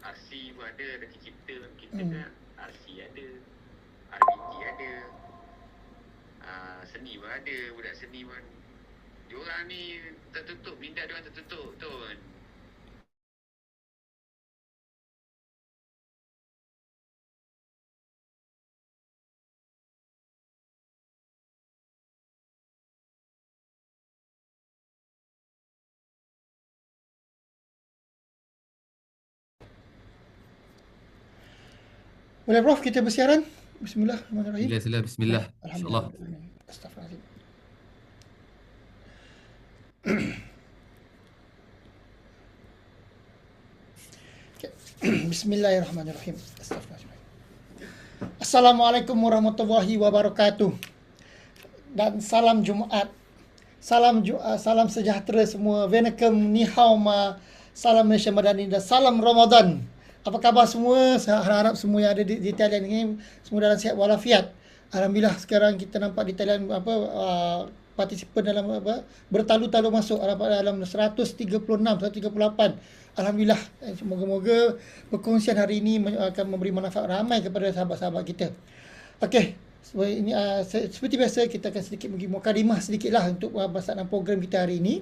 RC pun ada, Reti Cipta kita kan, RC ada, RBG ada, seni pun ada, budak seni pun. Diorang ni tertutup, minda diorang tertutup Tun. Boleh Prof, kita bersiaran. Bismillahirrahmanirrahim. Bismillah. InsyaAllah. Astagfirullahaladzim. Okay. Bismillahirrahmanirrahim. Astagfirullahaladzim. Assalamualaikum warahmatullahi wabarakatuh. Dan salam Jumaat. Salam sejahtera semua. Vanakkam, ni hao ma, salam Malaysia Madani dan salam Ramadan. Apa khabar semua? Saya harap semua yang ada di Thailand ini semua dalam sihat walafiat. Alhamdulillah sekarang kita nampak di Thailand partisipan dalam bertalu-talu masuk dalam 136, 138. Alhamdulillah, semoga-moga perkongsian hari ini akan memberi manfaat ramai kepada sahabat-sahabat kita. Okey, ini seperti biasa kita akan sedikit bagi mukadimah sedikitlah untuk pelaksanaan program kita hari ini.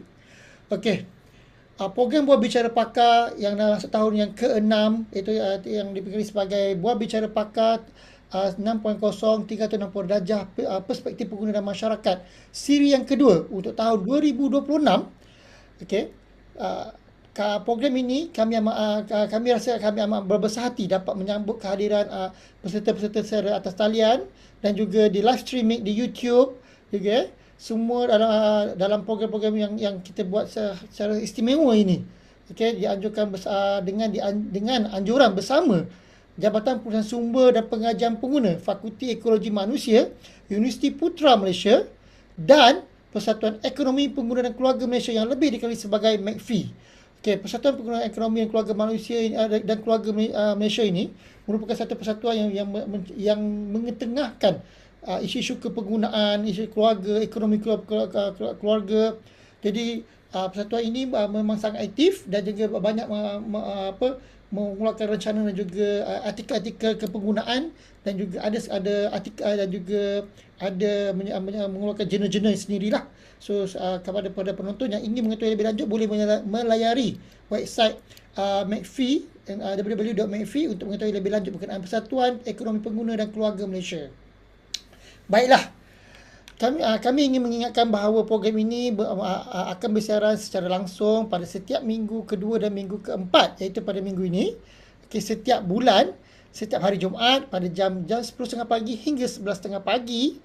Okey. Program Buah Bicara Pakar yang dah masuk tahun yang ke-6, iaitu yang dipanggil sebagai Buah Bicara Pakar 6.0 360 darjah perspektif pengguna dan masyarakat, siri yang kedua untuk tahun 2026. Okey. Program ini kami rasa kami amat berbesar hati dapat menyambut kehadiran peserta-peserta secara atas talian dan juga di live streaming di YouTube juga. Semua dalam program-program yang kita buat secara istimewa ini. Okey, dianjurkan dengan anjuran bersama Jabatan Pengurusan Sumber dan Pengajian Pengguna Fakulti Ekologi Manusia Universiti Putra Malaysia dan Persatuan Ekonomi Pengguna dan Keluarga Malaysia yang lebih dikenali sebagai MAKFI. Okey, Persatuan Pengguna Ekonomi dan Keluarga Manusia dan Keluarga Malaysia ini merupakan satu persatuan yang mengetengahkan isu-isu kepenggunaan, isu keluarga, ekonomi keluarga. Jadi persatuan ini memang sangat aktif dan juga banyak mengeluarkan rencana dan juga artikel-artikel kepenggunaan dan juga ada artikel dan juga ada mengeluarkan jurnal-jurnal sendirilah. So kepada penonton yang ingin mengetahui lebih lanjut boleh melayari website MAKFI www.makfi untuk mengetahui lebih lanjut berkenaan Persatuan Ekonomi Pengguna dan Keluarga Malaysia. Baiklah, kami ingin mengingatkan bahawa program ini akan bersiaran secara langsung pada setiap minggu kedua dan minggu keempat, iaitu pada minggu ini. Okay, setiap bulan, setiap hari Jumaat pada jam 10.30 pagi hingga 11.30 pagi.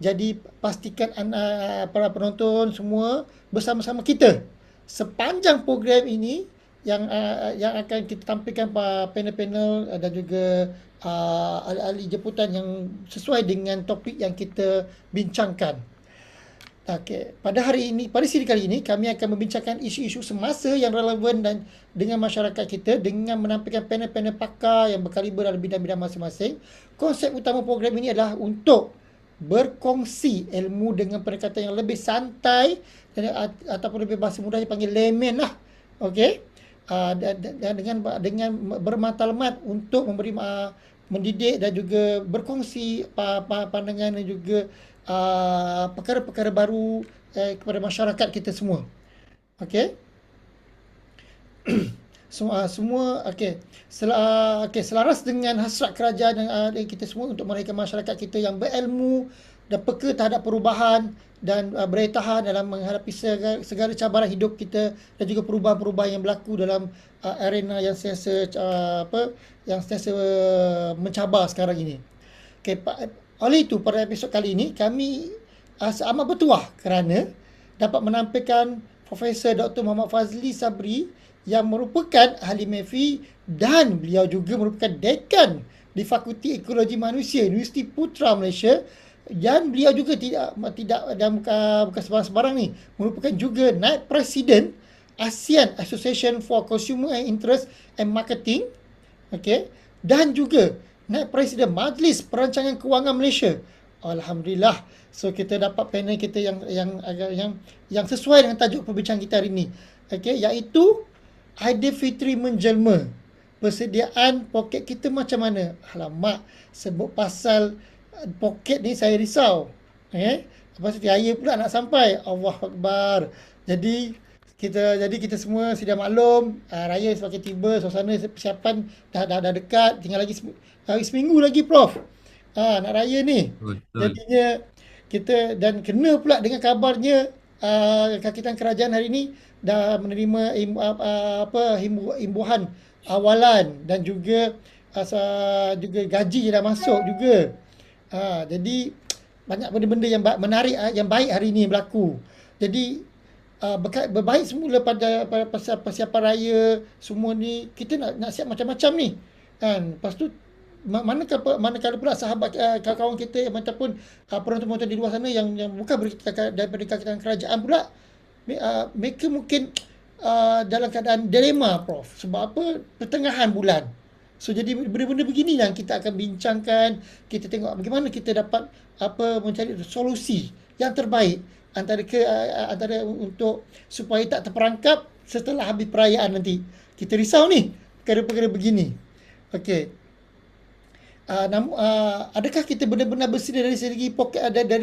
Jadi pastikan para penonton semua bersama-sama kita sepanjang program ini yang akan kita tampilkan panel-panel dan juga ahli-ahli jemputan yang sesuai dengan topik yang kita bincangkan. Okey, pada siri kali ini kami akan membincangkan isu-isu semasa yang relevan dan dengan masyarakat kita dengan menampilkan panel-panel pakar yang berkaliber dalam bidang-bidang masing-masing. Konsep utama program ini adalah untuk berkongsi ilmu dengan pendekatan yang lebih santai ataupun lebih bahasa mudahnya panggil layman lah. Okey. Dengan bermatlamat untuk memberi mendidik dan juga berkongsi pandangan dan juga perkara-perkara baru kepada masyarakat kita semua. Okey. Semua okey. Selaras dengan hasrat kerajaan dan kita semua untuk mereka masyarakat kita yang berilmu dan peka terhadap perubahan dan berdaya tahan dalam menghadapi segala cabaran hidup kita dan juga perubahan-perubahan yang berlaku dalam arena yang sentiasa mencabar sekarang ini. Okey, oleh itu pada episod kali ini kami amat bertuah kerana dapat menampilkan Profesor Dr. Muhammad Fazli Sabri yang merupakan ahli MAKFI dan beliau juga merupakan dekan di Fakulti Ekologi Manusia Universiti Putra Malaysia. Dan beliau juga tidak dan bukan sebarang-sebarang ni, merupakan juga Naib Presiden ASEAN Association for Consumer and Interest and Marketing, okey, dan juga Naib Presiden Majlis Perancangan Kewangan Malaysia. Alhamdulillah. So kita dapat panel kita yang sesuai dengan tajuk perbincangan kita hari ini, okey, iaitu Aidilfitri Menjelma. persediaan poket kita macam mana? Alamak, sebut pasal poket ni saya risau. Lepas tu raya pula nak sampai. Allah Akbar. Jadi kita semua sedia maklum, raya semakin tiba, suasana persiapan dah dekat, tinggal lagi seminggu lagi Prof. Nak raya ni. Betul. Jadinya kita dan kena pula dengan kabarnya Kakitan Kerajaan hari ini dah menerima imbuhan awalan dan juga juga gaji dah masuk juga. Jadi banyak benda-benda yang menarik, yang baik hari ini berlaku. Jadi berbaik semula pada persiapan raya semua ni, kita nak siap macam-macam ni kan. Lepas tu manakala pula sahabat kawan-kawan kita yang ataupun penonton-penonton di luar sana yang bukan daripada kalangan kerajaan pula, mereka mungkin dalam keadaan dilema Prof. Sebab apa? Pertengahan bulan. So jadi benda-benda begini yang kita akan bincangkan, kita tengok bagaimana kita dapat mencari solusi yang terbaik antara untuk supaya tak terperangkap setelah habis perayaan nanti. Kita risau ni perkara-perkara begini. Okey. Adakah kita benar-benar bersedia dari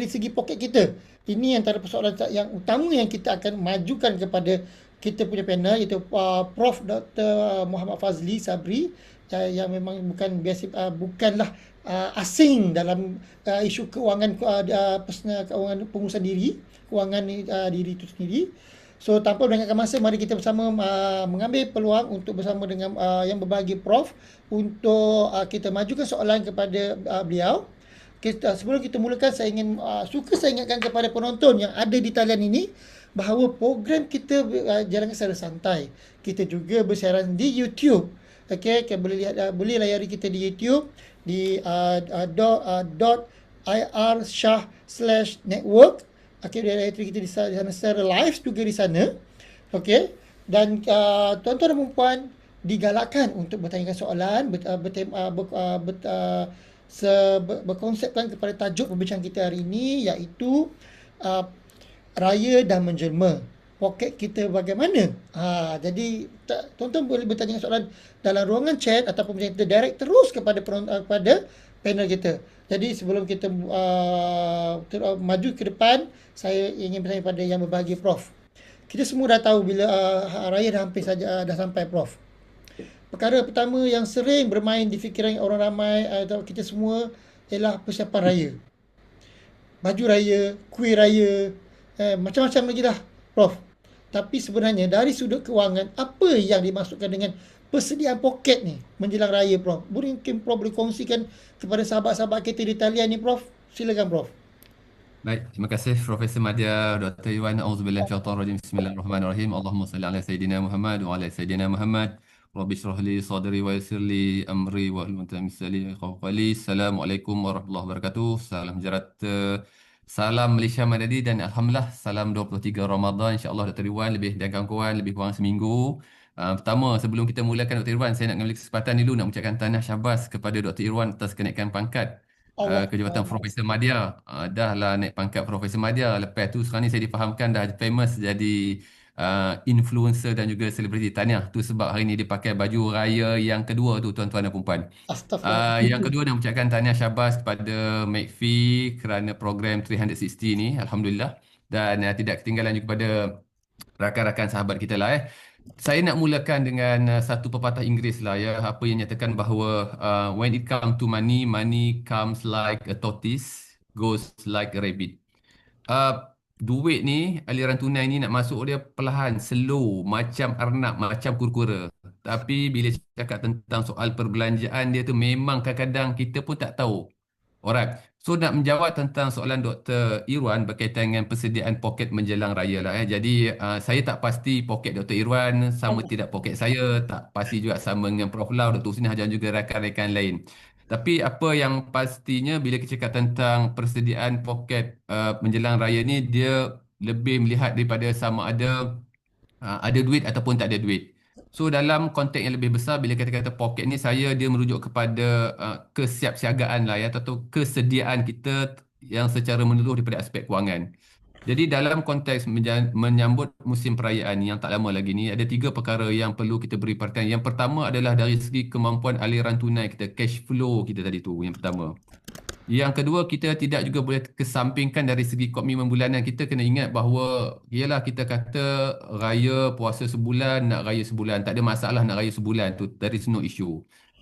segi poket kita? Ini antara persoalan yang utama yang kita akan majukan kepada kita punya panel, iaitu Prof. Dr. Muhammad Fazli Sabri, yang memang bukanlah asing dalam isu kewangan personal, kewangan pengurusan diri, kewangan diri itu sendiri. So tanpa melengahkan masa, mari kita bersama mengambil peluang untuk bersama dengan yang berbahagia Prof untuk kita majukan soalan kepada beliau. Sebelum kita mulakan, saya ingatkan kepada penonton yang ada di talian ini bahawa program kita jalankan secara santai. Kita juga bersiaran di YouTube. Okey, boleh layari kita di YouTube di .ir/shah/network. Okey, kita di sana secara live juga di sana. Okey. Dan tuan-tuan dan puan digalakkan untuk bertanyakan soalan, berkonsepkan kepada tajuk perbincangan kita hari ini, iaitu raya dah menjelma. Poket kita bagaimana? Jadi tuan-tuan boleh bertanya soalan dalam ruangan chat ataupun kita direct terus kepada panel kita. Jadi sebelum kita maju ke depan, saya ingin bertanya pada yang berbahagia Prof. Kita semua dah tahu bila raya dah hampir saja dah sampai Prof. Perkara pertama yang sering bermain di fikiran orang ramai atau kita semua ialah persiapan raya. Baju raya, kuih raya, macam-macam lagi dah Prof. Tapi sebenarnya dari sudut kewangan, apa yang dimaksudkan dengan persediaan poket ni menjelang raya Prof? Mungkin Prof boleh kongsikan kepada sahabat-sahabat kita di talian ni Prof. Silakan Prof. Baik, terima kasih Profesor Madya, Dr. Iwan. Auzubillahi minasyaitonir rajim. Bismillahirrahmanirrahim. Allahumma salli ala sayidina Muhammad wa ala sayyidina Muhammad. Rabbi shrah li sadri wa yassir li amri wa hlul 'uqdatam min lisani yafqahu qawli. Assalamualaikum warahmatullahi wabarakatuh. Salam sejahtera. Salam Malaysia Madadi dan alhamdulillah salam 23 Ramadan. Insya-Allah Dr. Iwan lebih dan kawan-kawan lebih kurang seminggu. Pertama, sebelum kita mulakan Dr. Irwan, saya nak ambil kesempatan dulu nak mengucapkan tahniah syabas kepada Dr. Irwan atas kenaikan pangkat ke jabatan Profesor Madya. Dah lah naik pangkat Profesor Madya. Lepas tu sekarang ni saya difahamkan dah famous jadi influencer dan juga selebriti. Tahniah. Tu sebab hari ni dia pakai baju raya yang kedua tu tuan-tuan dan puan. Astagfirullah. Yang kedua nak mengucapkan tahniah syabas kepada McPhee kerana program 360 ni. Alhamdulillah. Dan tidak ketinggalan juga kepada rakan-rakan sahabat kita lah. Saya nak mulakan dengan satu pepatah Inggeris lah apa yang nyatakan bahawa when it comes to money, money comes like a tortoise, goes like a rabbit. Duit ni, aliran tunai ni nak masuk dia perlahan, slow, macam arnab, macam kura-kura. Tapi bila cakap tentang soal perbelanjaan dia tu memang kadang-kadang kita pun tak tahu. Alright. So nak menjawab tentang soalan Dr. Irwan berkaitan dengan persediaan poket menjelang raya lah. Jadi saya tak pasti poket Dr. Irwan sama tidak poket saya. Tak pasti juga sama dengan Prof. Lau, Dr. Husni dan juga rakan-rakan lain. Tapi apa yang pastinya bila kita cakap tentang persediaan poket menjelang raya ni, dia lebih melihat daripada sama ada duit ataupun tak ada duit. So dalam konteks yang lebih besar, bila kata-kata poket ni, dia merujuk kepada kesiapsiagaan lah atau kesediaan kita yang secara menyeluruh daripada aspek kewangan. Jadi dalam konteks menyambut musim perayaan yang tak lama lagi ni, ada 3 perkara yang perlu kita beri perhatian. Yang pertama adalah dari segi kemampuan aliran tunai kita, cash flow kita tadi tu, yang pertama. Yang kedua, kita tidak juga boleh kesampingkan dari segi komitmen bulanan. Kita kena ingat bahawa, ialah kita kata raya puasa sebulan, nak raya sebulan. Tak ada masalah nak raya sebulan tu. There is no issue.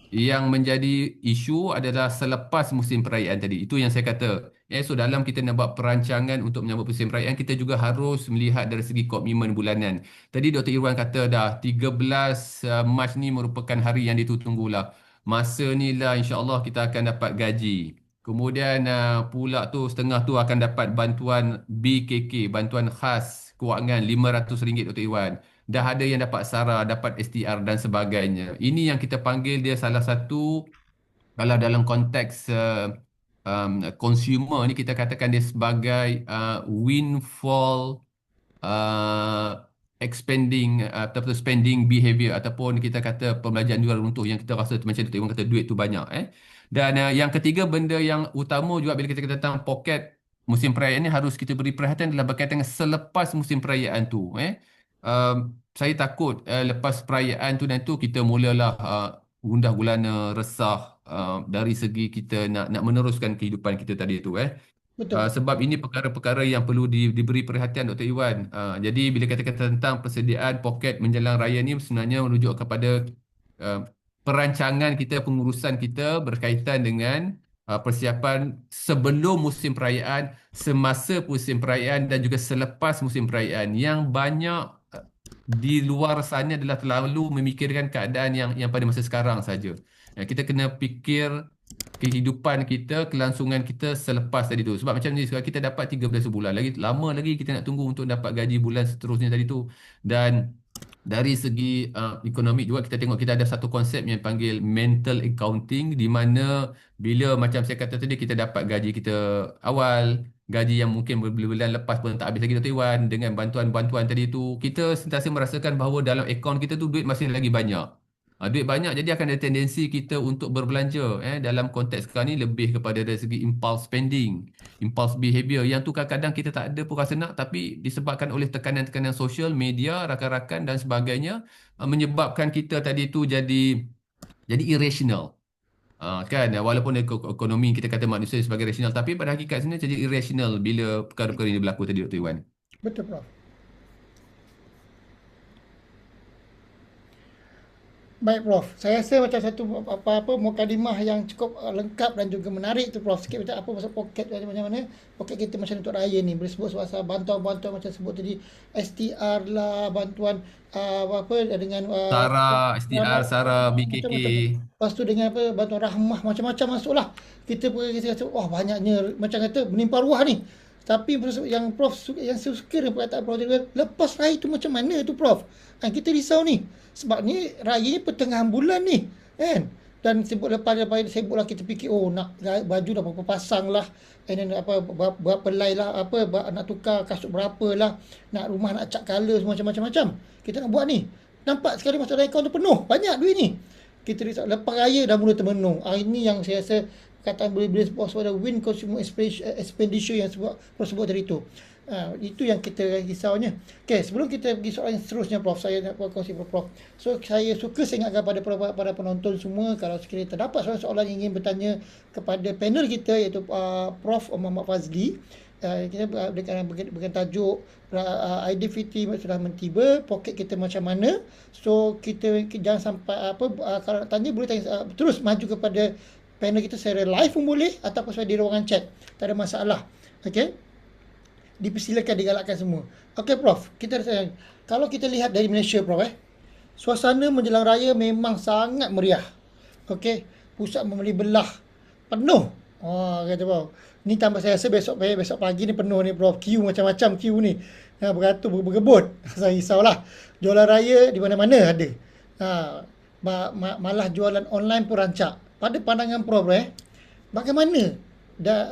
Yang menjadi isu adalah selepas musim perayaan tadi. Itu yang saya kata. So dalam kita nak buat perancangan untuk menyambut musim perayaan, kita juga harus melihat dari segi komitmen bulanan. Tadi Dr. Irwan kata dah 13 Mac ni merupakan hari yang ditunggu-tunggulah. Masa ni lah insya-Allah kita akan dapat gaji. Kemudian pula tu setengah tu akan dapat bantuan BKK, bantuan khas kewangan RM500 Dr. Iwan. Dah ada yang dapat SARA, dapat STR dan sebagainya. Ini yang kita panggil dia salah satu, kalau dalam konteks consumer ni kita katakan dia sebagai windfall expanding ataupun spending behavior, ataupun kita kata pembelanjaan jual runtuh yang kita rasa macam Dr. Iwan kata duit tu banyak. Dan yang ketiga, benda yang utama juga bila kita kata tentang poket musim perayaan ni harus kita beri perhatian adalah berkaitan dengan selepas musim perayaan tu. Saya takut lepas perayaan tu dan tu kita mulalah gundah gulana, resah dari segi kita nak meneruskan kehidupan kita tadi tu. Betul. Sebab ini perkara-perkara yang perlu diberi perhatian Dr. Iwan. Jadi bila kata-kata tentang persediaan poket menjelang raya ni sebenarnya merujuk kepada perancangan kita, pengurusan kita berkaitan dengan persiapan sebelum musim perayaan, semasa musim perayaan dan juga selepas musim perayaan. Yang banyak di luar sana adalah terlalu memikirkan keadaan yang pada masa sekarang saja. Kita kena fikir kehidupan kita, kelangsungan kita selepas tadi tu. Sebab macam ni sekarang kita dapat 13 bulan lagi, lama lagi kita nak tunggu untuk dapat gaji bulan seterusnya tadi tu. Dan dari segi ekonomi juga kita tengok kita ada satu konsep yang panggil mental accounting, di mana bila macam saya kata tadi kita dapat gaji kita awal, gaji yang mungkin bulan lepas pun tak habis lagi Dr. Iwan, dengan bantuan-bantuan tadi tu, kita sentiasa merasakan bahawa dalam akaun kita tu duit masih lagi banyak. Duit banyak, jadi akan ada tendensi kita untuk berbelanja. Dalam konteks sekarang ni lebih kepada dari segi impulse spending, impulse behavior. Yang tu kadang-kadang kita tak ada pun rasa nak, tapi disebabkan oleh tekanan-tekanan sosial, media, rakan-rakan dan sebagainya, menyebabkan kita tadi tu jadi irrational. Kan, walaupun ekonomi kita kata manusia sebagai rasional, tapi pada hakikat sebenarnya jadi irrational bila perkara-perkara ini berlaku tadi Dr. Iwan. Betul, Prof. Baik, Prof. Saya rasa macam satu apa mukadimah yang cukup lengkap dan juga menarik tu, Prof. Sikit macam apa masuk poket macam mana. Poket kita macam untuk raya ni. Boleh sebut pasal bantuan-bantuan macam sebut tadi. STR lah, bantuan dengan SARA, STR, SARA, BKK. Lepas tu dengan bantuan rahmah macam-macam masuklah. Kita rasa wah banyaknya macam kata menimpa ruah ni. Tapi yang Prof yang saya suka dengan perkataan Prof tadi, lepas raya tu macam mana tu, Prof? Kita risau ni. Sebab ni raya ni pertengahan bulan ni, kan? Dan lepas sibuklah kita fikir nak baju dah berapa pasang lah, and then berapa helai lah, nak tukar kasut berapa lah, nak rumah nak cat colour semua macam-macam. Kita nak buat ni. Nampak sekali masuk dalam akaun tu penuh, banyak duit ni. Kita risau lepas raya dah mula termenung. Ini yang saya rasa kata boleh sebut pada win consumer expenditure yang sebut tadi tu. Itu yang kita risaunya. Okey, sebelum kita pergi soalan yang seterusnya, Prof, saya nak kongsi Prof. So saya suka saya ingatkan pada penonton semua, kalau sekiranya terdapat soalan-soalan yang ingin bertanya kepada panel kita, iaitu Prof Muhammad Fazli, kita dengan tajuk identity sudah mentiba, poket kita macam mana. So kita jangan sampai kalau nak tanya boleh tanya terus maju kepada panel kita secara live pun boleh, ataupun di ruangan chat, tak ada masalah. Okey, dipersilakan, digalakkan semua. Okey, Prof, kita kalau kita lihat dari Malaysia, Prof, suasana menjelang raya memang sangat meriah. Okey, pusat membeli belah penuh. Kata Prof, ni tambah saya rasa besok pagi ni penuh ni, Prof. Queue macam-macam queue ni. Beratur bergebut. Saya risaulah. Jualan raya di mana-mana ada. Malah jualan online pun rancak. Pada pandangan Prof,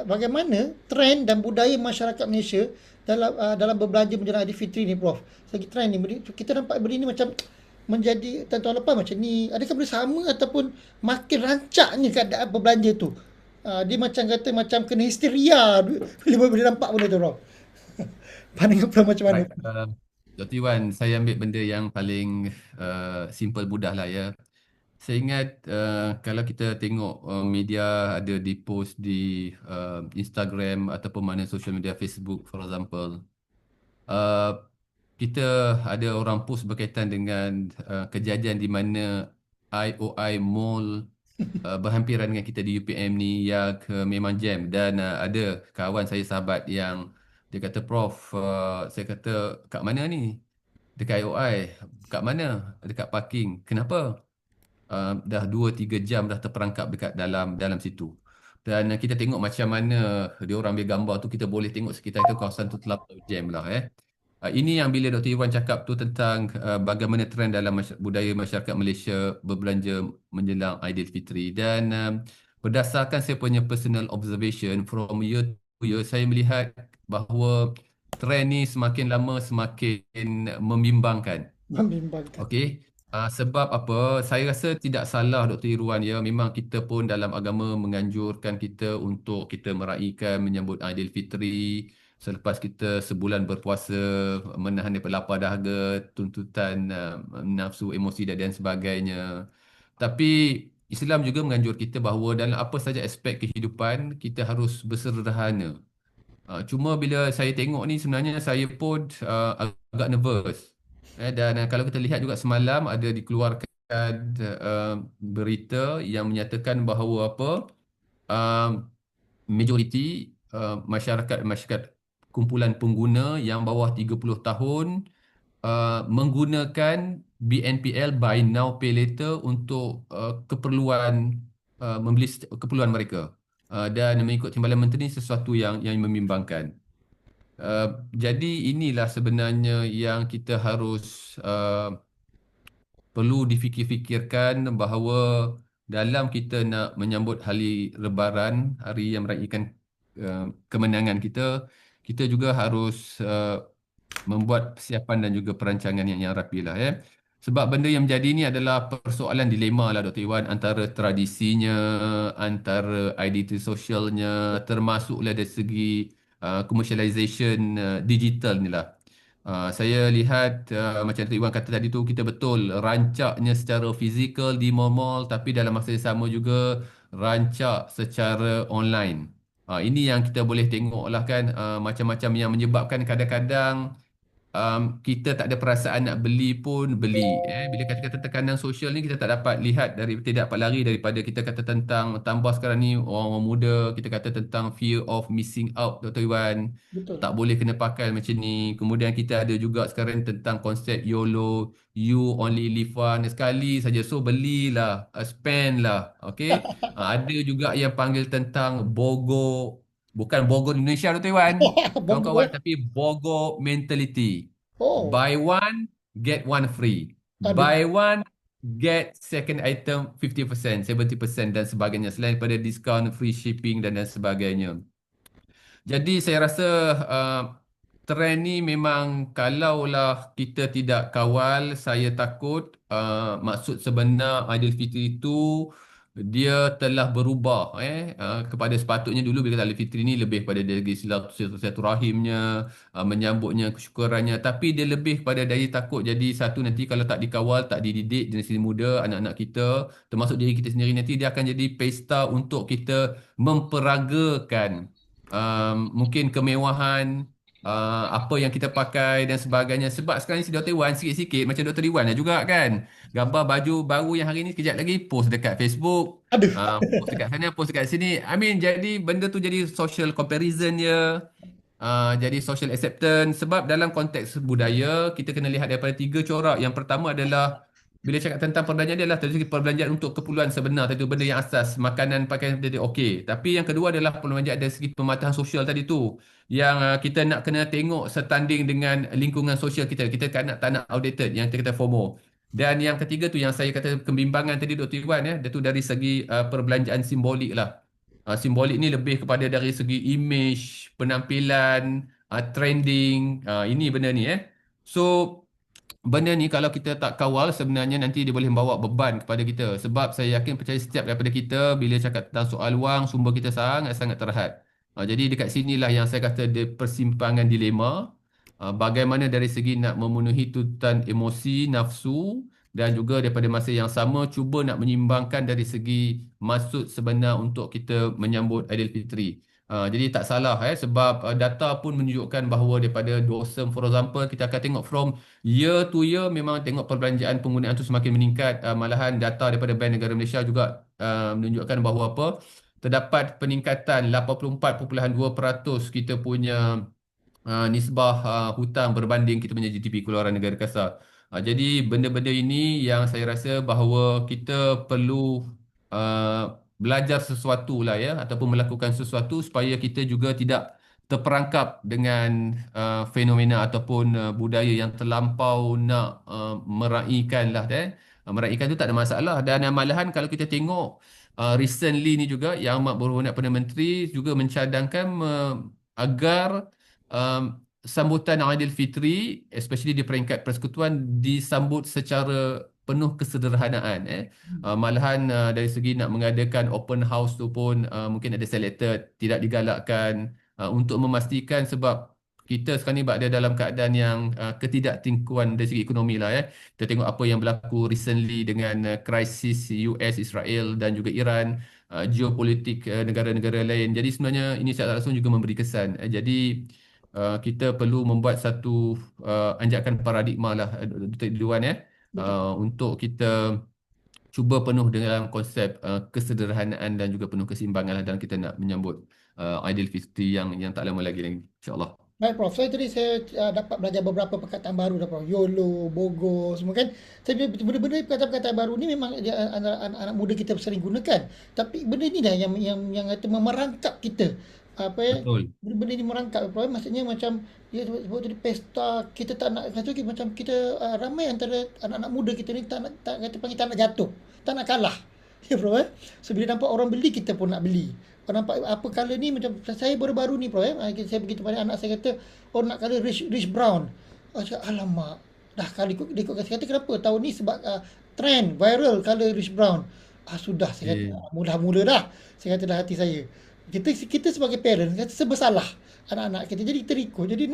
bagaimana trend dan budaya masyarakat Malaysia dalam berbelanja menjelang Aidilfitri ni, Prof? Segi trend ni kita nampak benda ni macam menjadi tahun lepas macam ni. Adakah boleh sama ataupun makin rancaknya keadaan berbelanja tu? Dia macam kata macam kena histeria bila nampak benda tu, Prof. Paling apa macam mana? Right. Dr. Iwan, saya ambil benda yang paling simple mudah lah ya. Saya ingat kalau kita tengok media ada di post di Instagram ataupun mana social media Facebook for example, uh, kita ada orang post berkaitan dengan kejadian di mana IOI Mall berhampiran dengan kita di UPM ni yang memang jam dan ada kawan saya sahabat yang dia kata Prof, saya kata kat mana ni? Dekat IOI. Kat mana? Dekat parking. Kenapa? Dah 2-3 jam dah terperangkap dekat dalam dalam situ. Dan kita tengok macam mana dia orang ambil gambar tu, kita boleh tengok sekitar itu kawasan tu terlampau jam lah. Ini yang bila Dr. Iwan cakap tu tentang bagaimana trend dalam budaya masyarakat Malaysia berbelanja menjelang Aidilfitri. Dan berdasarkan saya punya personal observation from year to year, saya melihat bahawa trend ni semakin lama semakin membimbangkan. Membimbangkan. Okey. Sebab apa? Saya rasa tidak salah Dr. Irwan ya. Memang kita pun dalam agama menganjurkan kita untuk kita meraihkan menyambut Aidilfitri selepas kita sebulan berpuasa, menahan daripada lapar dahaga, tuntutan nafsu, emosi dan sebagainya. Tapi Islam juga menganjur kita bahawa dalam apa saja aspek kehidupan kita harus bersederhana. Cuma bila saya tengok ni sebenarnya saya pun agak nervous. Dan kalau kita lihat juga semalam ada dikeluarkan berita yang menyatakan bahawa apa uh, majoriti masyarakat kumpulan pengguna yang bawah 30 tahun menggunakan BNPL Buy Now Pay Later untuk keperluan keperluan mereka. Dan mengikut Timbalan Menteri ini sesuatu yang membimbangkan. Jadi inilah sebenarnya yang kita harus perlu difikir-fikirkan bahawa dalam kita nak menyambut hari Lebaran, hari yang meraihkan kemenangan kita, kita juga harus membuat persiapan dan juga perancangan yang rapi lah ya. Sebab benda yang menjadi ni adalah persoalan dilema lah Dr. Iwan antara tradisinya, antara identiti sosialnya, termasuklah dari segi commercialization digital ni lah. Saya lihat macam Dr. Iwan kata tadi tu kita betul rancaknya secara fizikal di mall-mall tapi dalam masa yang sama juga rancak secara online. Ini yang kita boleh tengok lah kan macam-macam yang menyebabkan kadang-kadang kita tak ada perasaan nak beli pun beli. Bila kata-kata tekanan sosial ni kita tak dapat lihat tidak dapat lari daripada kita kata tentang tambah sekarang ni orang-orang muda kita kata tentang fear of missing out Dr. Iwan. Betul. Tak boleh kena pakai macam ni. Kemudian kita ada juga sekarang tentang konsep YOLO, you only live once, sekali saja. So belilah, spend lah. Okay. Ada juga yang panggil tentang BOGO. Bukan BOGO Indonesia Dr. Iwan. Bongo Kawan-kawan tapi BOGO mentality. Oh, Buy one, get one free. aduh. Buy one, get second item 50%, 70% dan sebagainya. Selain daripada diskaun, free shipping dan sebagainya. Jadi saya rasa trend ni memang kalaulah kita tidak kawal, saya takut maksud sebenar Aidilfitri itu dia telah berubah kepada sepatutnya dulu bila kata Aidilfitri ni lebih pada dari silaturahimnya, menyambutnya, kesyukurannya, tapi dia lebih kepada daya takut jadi satu nanti kalau tak dikawal, tak dididik generasi muda, anak-anak kita, termasuk diri kita sendiri nanti dia akan jadi pesta untuk kita memperagakan mungkin kemewahan apa yang kita pakai dan sebagainya. Sebab sekarang ni si Dr. Iwan sikit-sikit macam Dr. Iwan lah juga kan. Gambar baju baru yang hari ni kejap lagi post dekat Facebook. Aduh. Post dekat sana, post dekat sini. I mean jadi benda tu jadi social comparison dia. Jadi social acceptance. Sebab dalam konteks budaya kita kena lihat daripada tiga corak. Yang pertama adalah bila cakap tentang perbelanjaan dia adalah dari segi perbelanjaan untuk keperluan sebenar tadi tu benda yang asas makanan pakaian tadi okey, tapi yang kedua adalah perbelanjaan dari segi pematahan sosial tadi tu yang kita nak kena tengok setanding dengan lingkungan sosial kita, kita tak nak outdated yang kita kata FOMO. Dan yang ketiga tu yang saya kata kebimbangan tadi Dr. Iwan dia tu dari segi perbelanjaan simbolik lah. Simbolik ni lebih kepada dari segi image, penampilan, trending, ini benda ni so benda ni kalau kita tak kawal sebenarnya nanti dia boleh membawa beban kepada kita. Sebab saya yakin percaya setiap daripada kita bila cakap tentang soal wang, sumber kita sangat-sangat terhad. Jadi dekat sinilah yang saya kata dia persimpangan dilema. bagaimana dari segi nak memenuhi tuntutan emosi, nafsu, dan juga daripada masa yang sama cuba nak menyimbangkan dari segi maksud sebenar untuk kita menyambut Aidilfitri. Jadi tak salah sebab data pun menunjukkan bahawa daripada dosen, for example, kita akan tengok from year to year memang tengok perbelanjaan penggunaan tu semakin meningkat. Malahan data daripada Bank Negara Malaysia juga menunjukkan bahawa terdapat peningkatan 84.2% kita punya nisbah hutang berbanding kita punya GDP keluaran negara kasar. Jadi benda-benda ini yang saya rasa bahawa kita perlu belajar sesuatu lah ya, ataupun melakukan sesuatu supaya kita juga tidak terperangkap dengan fenomena ataupun budaya yang terlampau nak meraihkan lah meraihkan tu tak ada masalah. Dan malahan kalau kita tengok recently ni juga yang Amat Berhormat Perdana Menteri juga mencadangkan agar sambutan Aidilfitri, especially di peringkat persekutuan, disambut secara penuh kesederhanaan. Malahan dari segi nak mengadakan open house tu pun mungkin ada selected, tidak digalakkan untuk memastikan sebab kita sekarang ni berada dalam keadaan yang ketidaktingkuan dari segi ekonomi lah Kita tengok apa yang berlaku recently dengan krisis US, Israel dan juga Iran, geopolitik negara-negara lain. Jadi sebenarnya ini secara langsung juga memberi kesan. Jadi kita perlu membuat satu anjakan paradigma lah Dr. Idwan untuk kita cuba penuh dengan konsep kesederhanaan dan juga penuh keseimbangan lah dalam kita nak menyambut Aidilfitri yang tak lama lagi insya-Allah. Baik Prof, saya dapat belajar beberapa perkataan baru dah Prof. YOLO, BOGO, semua kan. Tapi benda-benda perkataan-perkataan baru ni memang anak muda kita sering gunakan. Tapi benda ni dah yang kata memerangkap kita. Betul. Benda-benda ni merangkap Prof. Maksudnya macam dia sebut tadi pesta, kita tak nak kata macam kita ramai antara anak-anak muda kita ni tak kata panggil tak nak jatuh, tak nak kalah. Ya Prof. So bila nampak orang beli kita pun nak beli. Kalau nampak apa color ni macam saya baru-baru ni Prof. Saya pergi tempat anak saya kata, "Oh nak color rich brown." Saya cakap, "Alamak, dah kali ikut saya kata kenapa? Tahun ni sebab trend viral color rich brown." Sudah saya kata mula-mula dah. Saya kata dah hati saya. Kita sebagai parent kata sebersalah anak-anak kita jadi terikut. Jadi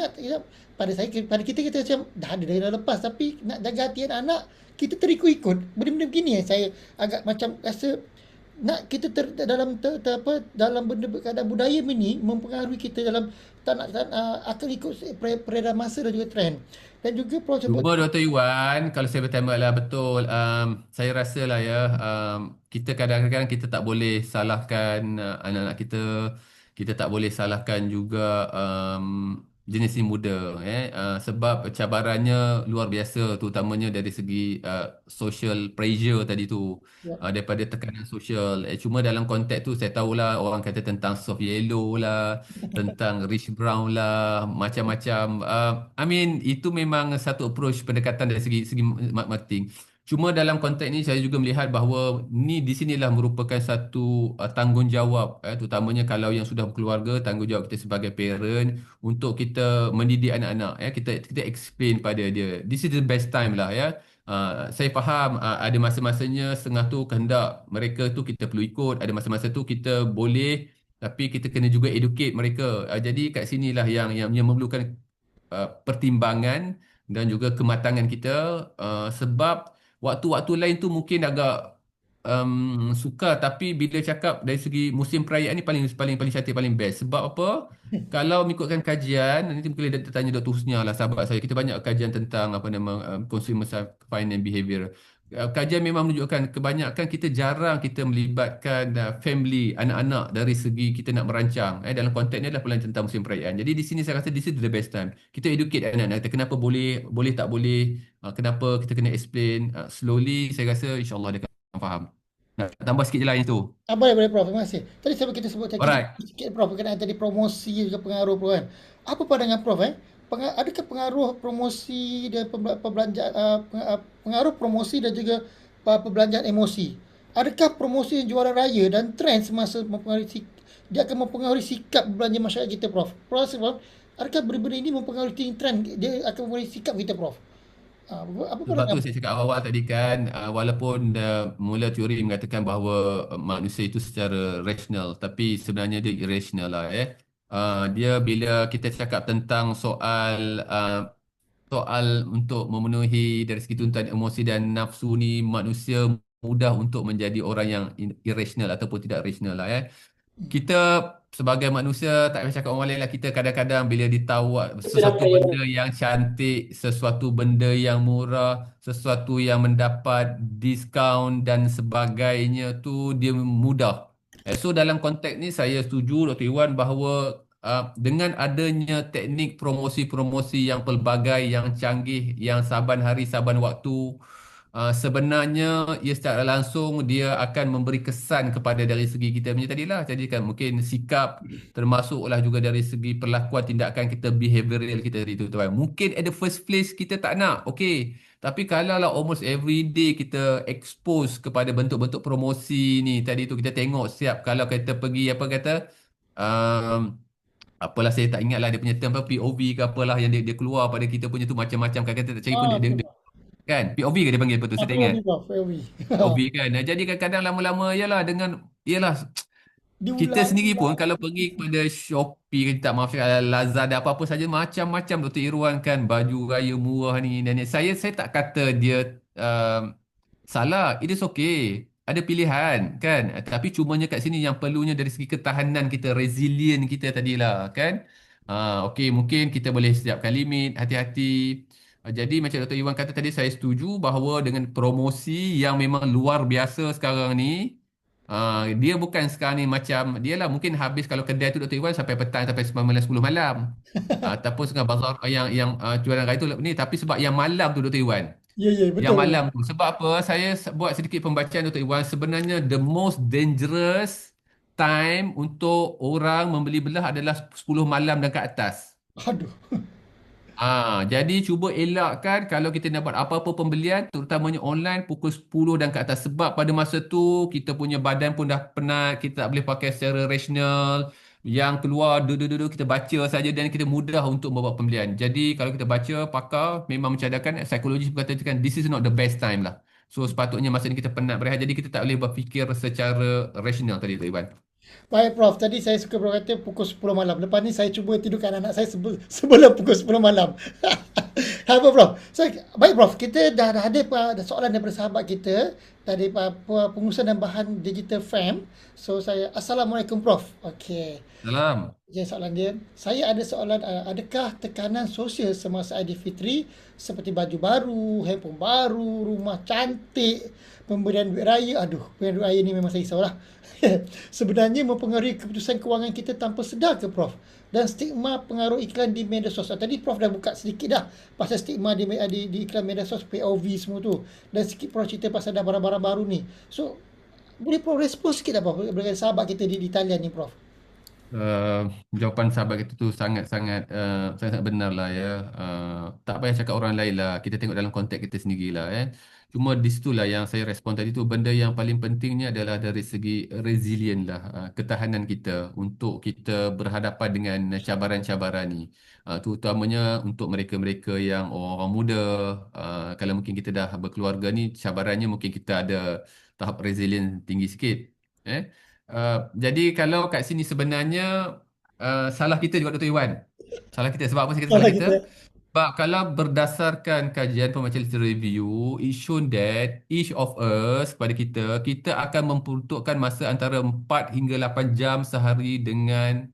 pada kita macam dah ada dah lepas tapi nak jaga hati anak-anak kita terikut-ikut. Benda-benda begini saya agak macam rasa nak kita dalam benda keadaan budaya ini mempengaruhi kita dalam tak nak akan ikut peredaran masa dan juga trend. Dan juga Cuma Dr. Iwan, kalau saya bertambah lah betul, saya rasa lah kita kadang-kadang kita tak boleh salahkan anak-anak kita, kita tak boleh salahkan juga generasi muda sebab cabarannya luar biasa, terutamanya dari segi social pressure tadi tu, daripada tekanan sosial. Cuma dalam konteks tu saya tahulah orang kata tentang soft yellow lah, tentang rich brown lah, macam-macam. I mean itu memang satu approach pendekatan dari segi marketing. Cuma dalam konteks ini saya juga melihat bahawa di sinilah merupakan satu tanggungjawab, terutamanya kalau yang sudah berkeluarga, tanggungjawab kita sebagai parent untuk kita mendidik anak-anak. Kita explain pada dia. This is the best time lah Saya faham ada masa-masanya setengah tu kehendak mereka tu kita perlu ikut, ada masa-masa tu kita boleh, tapi kita kena juga educate mereka. Jadi kat sinilah yang memerlukan pertimbangan dan juga kematangan kita, sebab waktu-waktu lain tu mungkin agak sukar, tapi bila cakap dari segi musim perayaan ni paling cantik, paling best. Sebab apa? Kalau mengikutkan kajian, nanti mungkin kita tanya Dr. Husnia lah, sahabat saya. Kita banyak kajian tentang consumer finance behavior. Kajian memang menunjukkan kebanyakan kita jarang kita melibatkan family, anak-anak dari segi kita nak merancang. Dalam konteks ni adalah pelan tentang musim perayaan. Jadi di sini saya rasa this is the best time. Kita educate anak-anak kita kenapa boleh tak boleh, kenapa kita kena explain. Slowly saya rasa insya-Allah dia akan faham. Nak tambah sikit je lah yang tu. Boleh Prof. Terima kasih. Tadi kita sebut sikit Prof berkenaan tadi promosi juga pengaruh Prof kan. Apa pandangan Prof adakah pengaruh promosi dan pengaruh promosi dan juga perbelanjaan emosi? Adakah promosi dan jualan raya dan trend semasa dia akan mempengaruhi sikap belanja masyarakat kita Prof? Adakah benda-benda ini mempengaruhi trend, dia akan mempengaruhi sikap kita Prof? Apa Sebab tu saya cakap awal tadi kan, walaupun mula teori mengatakan bahawa manusia itu secara rasional, tapi sebenarnya dia irrational lah Dia bila kita cakap tentang soal untuk memenuhi dari segi tuntutan emosi dan nafsu ni, manusia mudah untuk menjadi orang yang irrational ataupun tidak rasional lah, kita sebagai manusia, tak payah cakap orang lain lah, kita kadang-kadang bila ditawar sesuatu benda yang cantik, sesuatu benda yang murah, sesuatu yang mendapat diskaun dan sebagainya tu, dia mudah. So dalam konteks ni saya setuju Dr. Iwan bahawa dengan adanya teknik promosi-promosi yang pelbagai, yang canggih, yang saban hari saban waktu, sebenarnya ia secara langsung dia akan memberi kesan kepada dari segi kita punya tadilah. Jadi kan mungkin sikap, termasuklah juga dari segi perlakuan tindakan kita, behavioral kita tadi tu tuan. Mungkin at the first place kita tak nak, okey. Tapi kalau lah almost every day kita expose kepada bentuk-bentuk promosi ni tadi tu, kita tengok siap kalau kita pergi apa kata, um, apalah saya tak ingat lah dia punya term apa, POV ke apalah yang dia keluar pada kita punya tu macam-macam, kan kita tak cari pun Betul. kan POV ke dia panggil apa tu, saya tak ingat. POV, Prof. POV. POV kan. Jadi kadang-kadang lama-lama ialah dengan ialah kita sendiri pun Diulang-ulang. kalau pergi kepada Shopee, kita tak maaf cakap Lazada, apa-apa saja macam-macam Dr. Irwan kan, baju raya murah ni dan ni. Saya tak kata dia um, salah, it is okay. Ada pilihan kan. Tapi cumanya kat sini yang perlunya dari segi ketahanan kita, resilient kita tadilah kan. Okey, mungkin kita boleh siapkan limit, hati-hati. Jadi macam Dr. Iwan kata tadi, saya setuju bahawa dengan promosi yang memang luar biasa sekarang ni, dia bukan sekarang ni macam, dia lah mungkin habis kalau kedai tu Dr. Iwan sampai petang, sampai 9 malam, 10 malam. Ataupun setengah bazar yang jualan raya tu ni, tapi sebab yang malam tu Dr. Iwan. Ya, ya, Yang betul. malam tu. Sebab apa? Saya buat sedikit pembacaan Dr. Iwan. Sebenarnya the most dangerous time untuk orang membeli belah adalah 10 malam dan ke atas. Aduh. Jadi cuba elakkan kalau kita nak buat apa-apa pembelian, terutamanya online, pukul 10 dan ke atas. Sebab pada masa tu kita punya badan pun dah penat, kita tak boleh pakai secara rasional. Yang keluar duduk-duduk kita baca saja dan kita mudah untuk membuat pembelian. Jadi kalau kita baca, pakar memang mencadangkan, psikologis berkatakan this is not the best time lah. So sepatutnya masa ni kita penat berehat, jadi kita tak boleh berfikir secara rasional tadi tu Iwan. Baik, Prof. Tadi saya suka Prof kata pukul 10 malam. Lepas ni saya cuba tidurkan anak saya sebelum pukul 10 malam. Apa, Prof? So, baik, Prof. Kita dah ada soalan daripada sahabat kita dari pengurusan dan bahan digital FAM. So, Assalamualaikum, Prof. Okey. Salam. Ya, soalan dia. Saya ada soalan, adakah tekanan sosial semasa Aidilfitri seperti baju baru, handphone baru, rumah cantik, pemberian duit raya. Aduh, pemberian duit raya ni memang saya risaulah. Sebenarnya mempengaruhi keputusan kewangan kita tanpa sedar ke, Prof? Dan stigma pengaruh iklan di media sosial. Tadi Prof dah buka sedikit dah pasal stigma di iklan media sosial, POV semua tu. Dan sikit Prof cerita pasal dah barang-barang baru ni. So, boleh Prof respon sikit dah, Prof, dengan sahabat kita di Thailand ni, Prof? Jawapan sahabat kita tu sangat-sangat sangat benar lah ya. Tak payah cakap orang lain lah. Kita tengok dalam konteks kita sendiri lah. Cuma di situlah yang saya respon tadi tu, benda yang paling pentingnya adalah dari segi resilient lah. Ketahanan kita untuk kita berhadapan dengan cabaran-cabaran ni. Terutamanya untuk mereka-mereka yang orang muda. Kalau mungkin kita dah berkeluarga ni, cabarannya mungkin kita ada tahap resilient tinggi sikit. Eh? Jadi kalau kat sini sebenarnya salah kita juga Dr. Iwan. Salah kita. Sebab apa saya kata Salah salah kita? kita. Sebab kalau berdasarkan kajian pembaca literature review, it shown that each of us, kepada kita, kita akan memperuntukkan masa antara 4 hingga 8 jam sehari dengan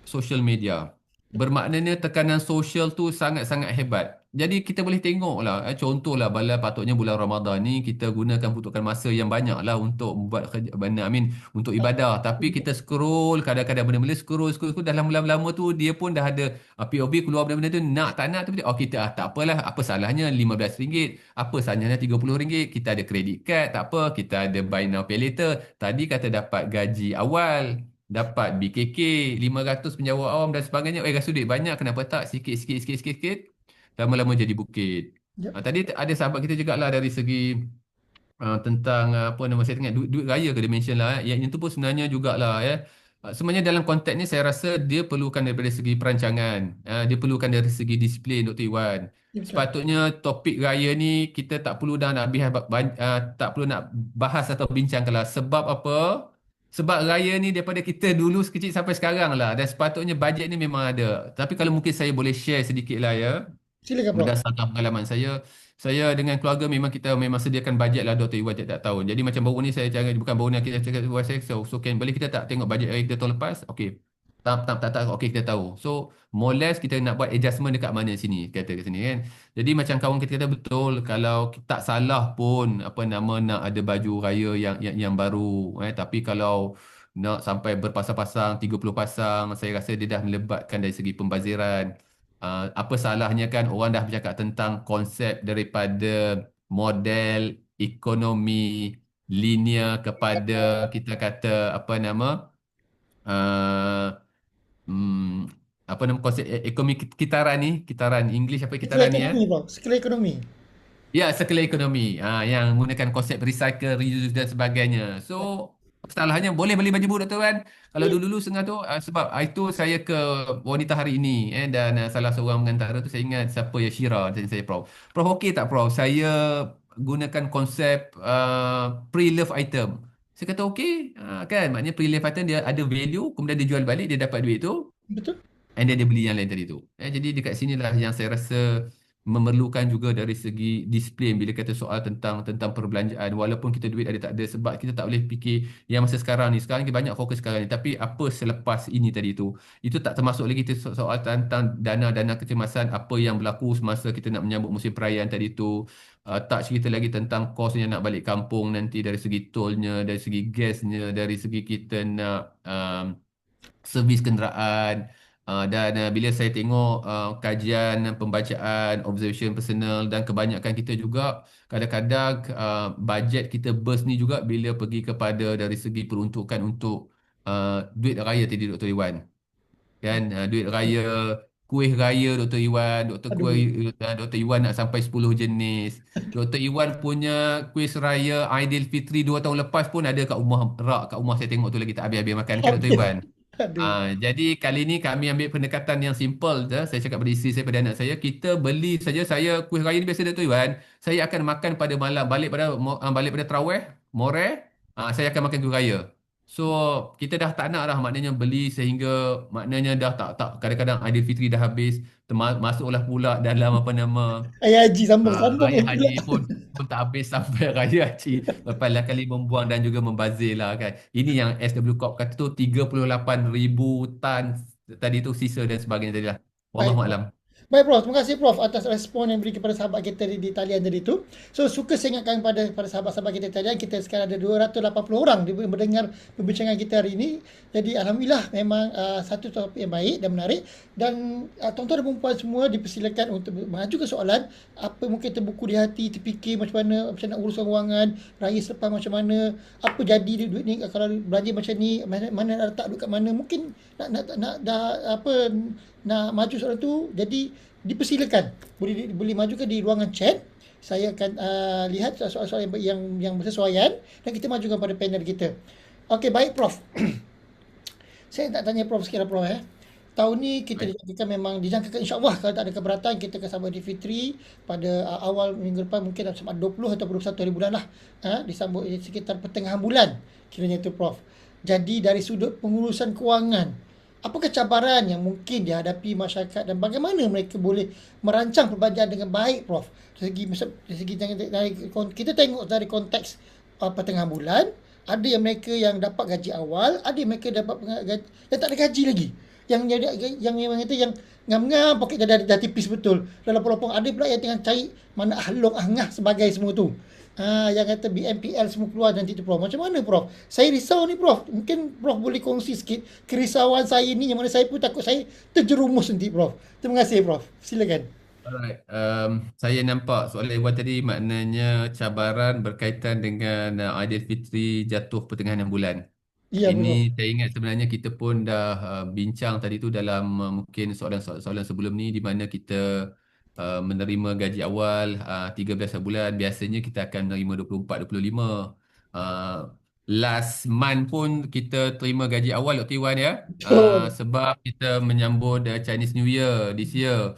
social media. Bermaknanya tekanan sosial tu sangat-sangat hebat. Jadi kita boleh tengok lah, contohlah bala patutnya bulan Ramadan ni kita gunakan peruntukan masa yang banyak lah untuk buat kerja, untuk ibadah. Tapi kita scroll, kadang-kadang benda-benda scroll, dalam lama-lama tu dia pun dah ada POV keluar benda-benda tu, nak tak nak tu, kita tak apalah, apa salahnya RM15, apa salahnya RM30, kita ada credit card, tak apa, kita ada buy now pay later. Tadi kata dapat gaji awal, dapat BKK 500 penjawat awam dan sebagainya. Rasa duit banyak, kenapa tak sikit-sikit lama-lama jadi bukit. Yep. Tadi ada sahabat kita juga lah dari segi tentang apa nama saya tengok duit raya ke dia mention lah. Yang itu pun sebenarnya jugalah ya. Sebenarnya dalam konteks ni saya rasa dia perlukan daripada segi perancangan. Dia perlukan dari segi disiplin Dr. Iwan. Ya, betul. Sepatutnya topik raya ni kita tak perlu dah nak tak perlu nak bahas atau bincangkanlah. Sebab apa? Sebab raya ni daripada kita dulu sekecil sampai sekarang lah. Dan sepatutnya bajet ni memang ada. Tapi kalau mungkin saya boleh share sedikit lah ya. Silakan Prof. Berdasarkan pengalaman saya dengan keluarga memang kita memang sediakan bajet lah Dr. Iwan tiap-tiap tahun. Jadi macam baru ni saya cakap, bukan baru ni kita cakap buat saya, so can, boleh kita tak tengok bajet kita tahun lepas? Okey. Tak, okey kita tahu. So, more or less kita nak buat adjustment dekat mana sini, kata kat sini kan. Jadi macam kawan kita kata betul, kalau tak salah pun, apa nama, nak ada baju raya yang baru. Tapi kalau nak sampai berpasang-pasang, 30 pasang, saya rasa dia dah melebatkan dari segi pembaziran. Apa salahnya kan orang dah bercakap tentang konsep daripada model ekonomi linear kepada kita kata apa nama uh, hmm, apa nama konsep ekonomi kitaran ni, kitaran English apa Sekelah kitaran ni ya. ekonomi Prof. Sekelah ekonomi. Ya, sirkular ekonomi. Yang menggunakan konsep recycle, reuse dan sebagainya. So, salahnya boleh beli baju Doktor Wan. Kalau Boleh. dulu-dulu setengah tu, sebab itu saya ke Wanita Hari ini dan salah seorang pengantara tu saya ingat siapa ya Shira dan saya Prof. Prof okey tak Prof? Saya gunakan konsep pre-love item. Saya kata okey, kan? Maknanya pre-love item dia ada value, kemudian dia jual balik, dia dapat duit tu. Betul? And then dia beli yang lain tadi tu. Jadi dekat sinilah yang saya rasa memerlukan juga dari segi disiplin bila kata soal tentang perbelanjaan. Walaupun kita duit ada tak ada, sebab kita tak boleh fikir yang masa sekarang ni. Sekarang kita banyak fokus sekarang ni. Tapi apa selepas ini tadi tu? Itu tak termasuk lagi kita soal tentang dana-dana kecemasan, apa yang berlaku semasa kita nak menyambut musim perayaan tadi tu. Tak cerita lagi tentang kosnya nak balik kampung nanti, dari segi tolnya, dari segi gasnya, dari segi kita nak servis kenderaan. Dan bila saya tengok kajian, pembacaan, observation personal dan kebanyakan kita juga kadang-kadang bajet kita burst ni juga bila pergi kepada dari segi peruntukan untuk duit raya tadi Dr. Iwan. Kan duit raya, kuih raya Dr. Iwan, Aduh. Dr. Iwan nak sampai 10 jenis. Dr. Iwan punya kuih raya Aidilfitri 2 tahun lepas pun ada kat rumah rak, kat rumah saya tengok tu lagi tak habis-habis makan kan Dr. Okey. Iwan. Aduh. Jadi kali ni kami ambil pendekatan yang simple je. Saya cakap pada isteri saya, pada anak saya, kita beli saja. Saya kuih raya ni biasa Dr. Iwan, saya akan makan pada malam, balik pada tarawih, Moreh, saya akan makan kuih raya. So kita dah tak nak dah, maknanya beli sehingga maknanya dah tak kadang-kadang Aidilfitri dah habis, masuklah pula dalam apa nama Ayah Haji sambung-sambung Raya pula. Haji pun tak habis sampai Raya Haji. Berpala kali membuang dan juga membazir lah kan. Ini yang SW Corp kata tu 38,000 tan tadi tu sisa dan sebagainya tadi lah. Baik, Wallahu Prof. a'lam. Baik, Prof. Terima kasih, Prof, atas respon yang beri kepada sahabat kita di talian tadi tu. So, suka saya ingatkan pada sahabat-sahabat kita di talian, kita sekarang ada 280 orang mendengar perbincangan kita hari ini. Jadi, Alhamdulillah, memang satu topik yang baik dan menarik. Dan tuan-tuan dan perempuan semua dipersilakan untuk mengajukan soalan. Apa mungkin terbuku di hati, terfikir macam nak urus kewangan, raya selepas macam mana, apa jadi duit ni kalau belanja macam ni, mana nak letak duit kat mana. Mungkin nak maju soalan tu, jadi dipersilakan boleh majukan di ruangan chat. Saya akan lihat soalan-soalan yang bersesuaian dan kita majukan pada panel kita. Okey, baik Prof. Saya nak tanya Prof sikit lah Prof. Tahun ni kita dijangkakan insya-Allah kalau tak ada keberatan kita akan sambut Aidilfitri pada awal minggu depan, mungkin sama 20 atau 21 hari bulan lah. Disambut sekitar pertengahan bulan kiranya tu Prof. Jadi dari sudut pengurusan kewangan, apakah cabaran yang mungkin dihadapi masyarakat dan bagaimana mereka boleh merancang perbelanjaan dengan baik Prof? Dari segi kita tengok dari konteks pertengahan bulan, ada yang mereka yang dapat gaji awal, ada yang mereka dapat gaji yang tak ada gaji lagi. Yang memang kata yang ngam-ngam poket dah tipis betul. Dalam lopong ada pula yang tengah cari mana ahlong angah sebagai semua tu. Yang kata BNPL semua keluar nanti tu Prof. Macam mana Prof? Saya risau ni Prof. Mungkin Prof boleh kongsi sikit kerisauan saya ni, yang mana saya pun takut saya terjerumus nanti Prof. Terima kasih Prof. Silakan. Alright. Saya nampak soalan Iwan tadi maknanya cabaran berkaitan dengan Aidilfitri jatuh pertengahan bulan. Ya Prof. Ini saya ingat sebenarnya kita pun dah bincang tadi tu dalam mungkin soalan-soalan sebelum ni, di mana kita menerima gaji awal 13 bulan. Biasanya kita akan menerima 24, 25. Last month pun kita terima gaji awal Dr. Iwan ya. Betul. Sebab kita menyambut Chinese New Year this year.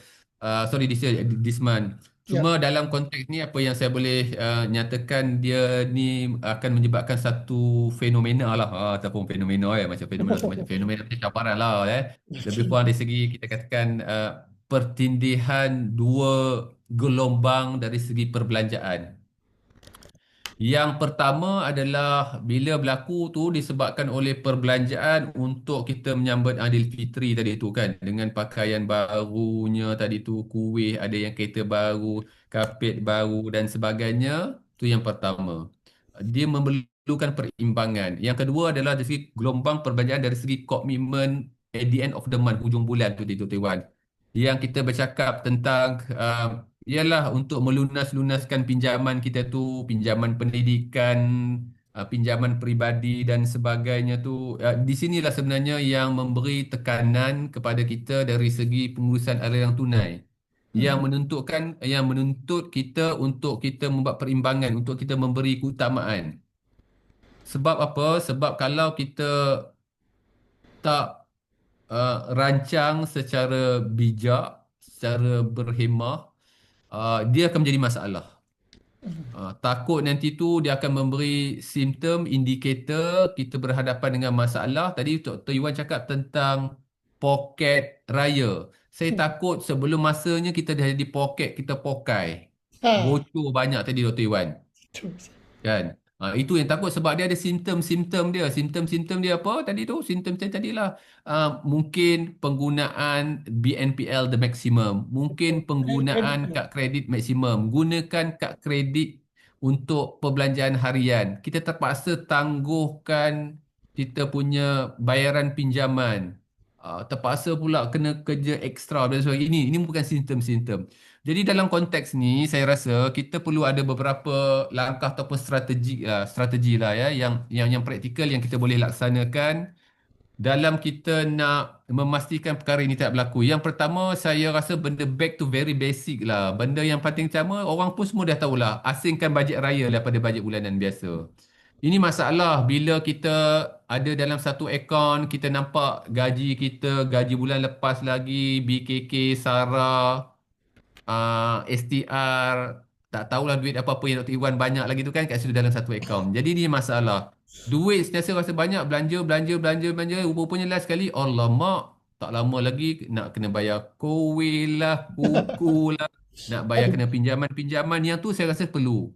This year, this month. Ya. Cuma dalam konteks ni apa yang saya boleh nyatakan dia ni akan menyebabkan satu fenomena lah ataupun fenomena macam fenomena tu macam fenomena macam cabaran lah lebih Okey. kurang dari segi kita katakan pertindihan dua gelombang dari segi perbelanjaan. Yang pertama adalah bila berlaku tu disebabkan oleh perbelanjaan untuk kita menyambut Aidilfitri tadi tu kan, dengan pakaian barunya tadi tu, kuih, ada yang kereta baru, kapet baru dan sebagainya. Tu yang pertama. Dia memerlukan perimbangan. Yang kedua adalah dari segi gelombang perbelanjaan dari segi komitmen at the end of the month, hujung bulan tu tuan-tuan. Yang kita bercakap tentang ialah untuk melunas-lunaskan pinjaman kita tu, pinjaman pendidikan, pinjaman peribadi dan sebagainya tu. Di sinilah sebenarnya yang memberi tekanan kepada kita dari segi pengurusan aliran tunai. Yang menuntut kita untuk kita membuat perimbangan, untuk kita memberi keutamaan. Sebab apa? Sebab kalau kita tak rancang secara bijak, secara berhemah, dia akan menjadi masalah. Takut nanti tu dia akan memberi simptom, indikator kita berhadapan dengan masalah. Tadi Dr. Iwan cakap tentang poket raya. Saya takut sebelum masanya kita dah jadi poket, kita pokai. Ha, Bocor banyak tadi Dr. Iwan. betul. Kan? Itu yang takut sebab dia ada simptom-simptom dia. Simptom-simptom dia apa tadi tu? Simptom saya tadilah mungkin penggunaan BNPL the maximum. Mungkin penggunaan Kredit. kad kredit maksimum. Gunakan kad kredit untuk perbelanjaan harian. Kita terpaksa tangguhkan kita punya bayaran pinjaman. Terpaksa pula kena kerja ekstra dan sebagainya. Ini bukan simptom-simptom. Jadi dalam konteks ni saya rasa kita perlu ada beberapa langkah ataupun strategi lah ya yang praktikal yang kita boleh laksanakan dalam kita nak memastikan perkara ini tak berlaku. Yang pertama saya rasa benda back to very basic lah. Benda yang paling utama orang pun semua dah tahulah, asingkan bajet raya daripada bajet bulanan biasa. Ini masalah bila kita ada dalam satu akaun, kita nampak gaji kita, gaji bulan lepas lagi, BKK, SARA, STR, tak tahulah duit apa-apa yang Dr. Iwan banyak lagi tu kan kat situ dalam satu akaun. Jadi ni masalah. Duit sentiasa rasa banyak, belanja, belanja, belanja, belanja. Rupanya last sekali, alamak, tak lama lagi nak kena bayar kowil lah, kuku lah, nak bayar Aduh. kena pinjaman-pinjaman. Yang tu saya rasa perlu.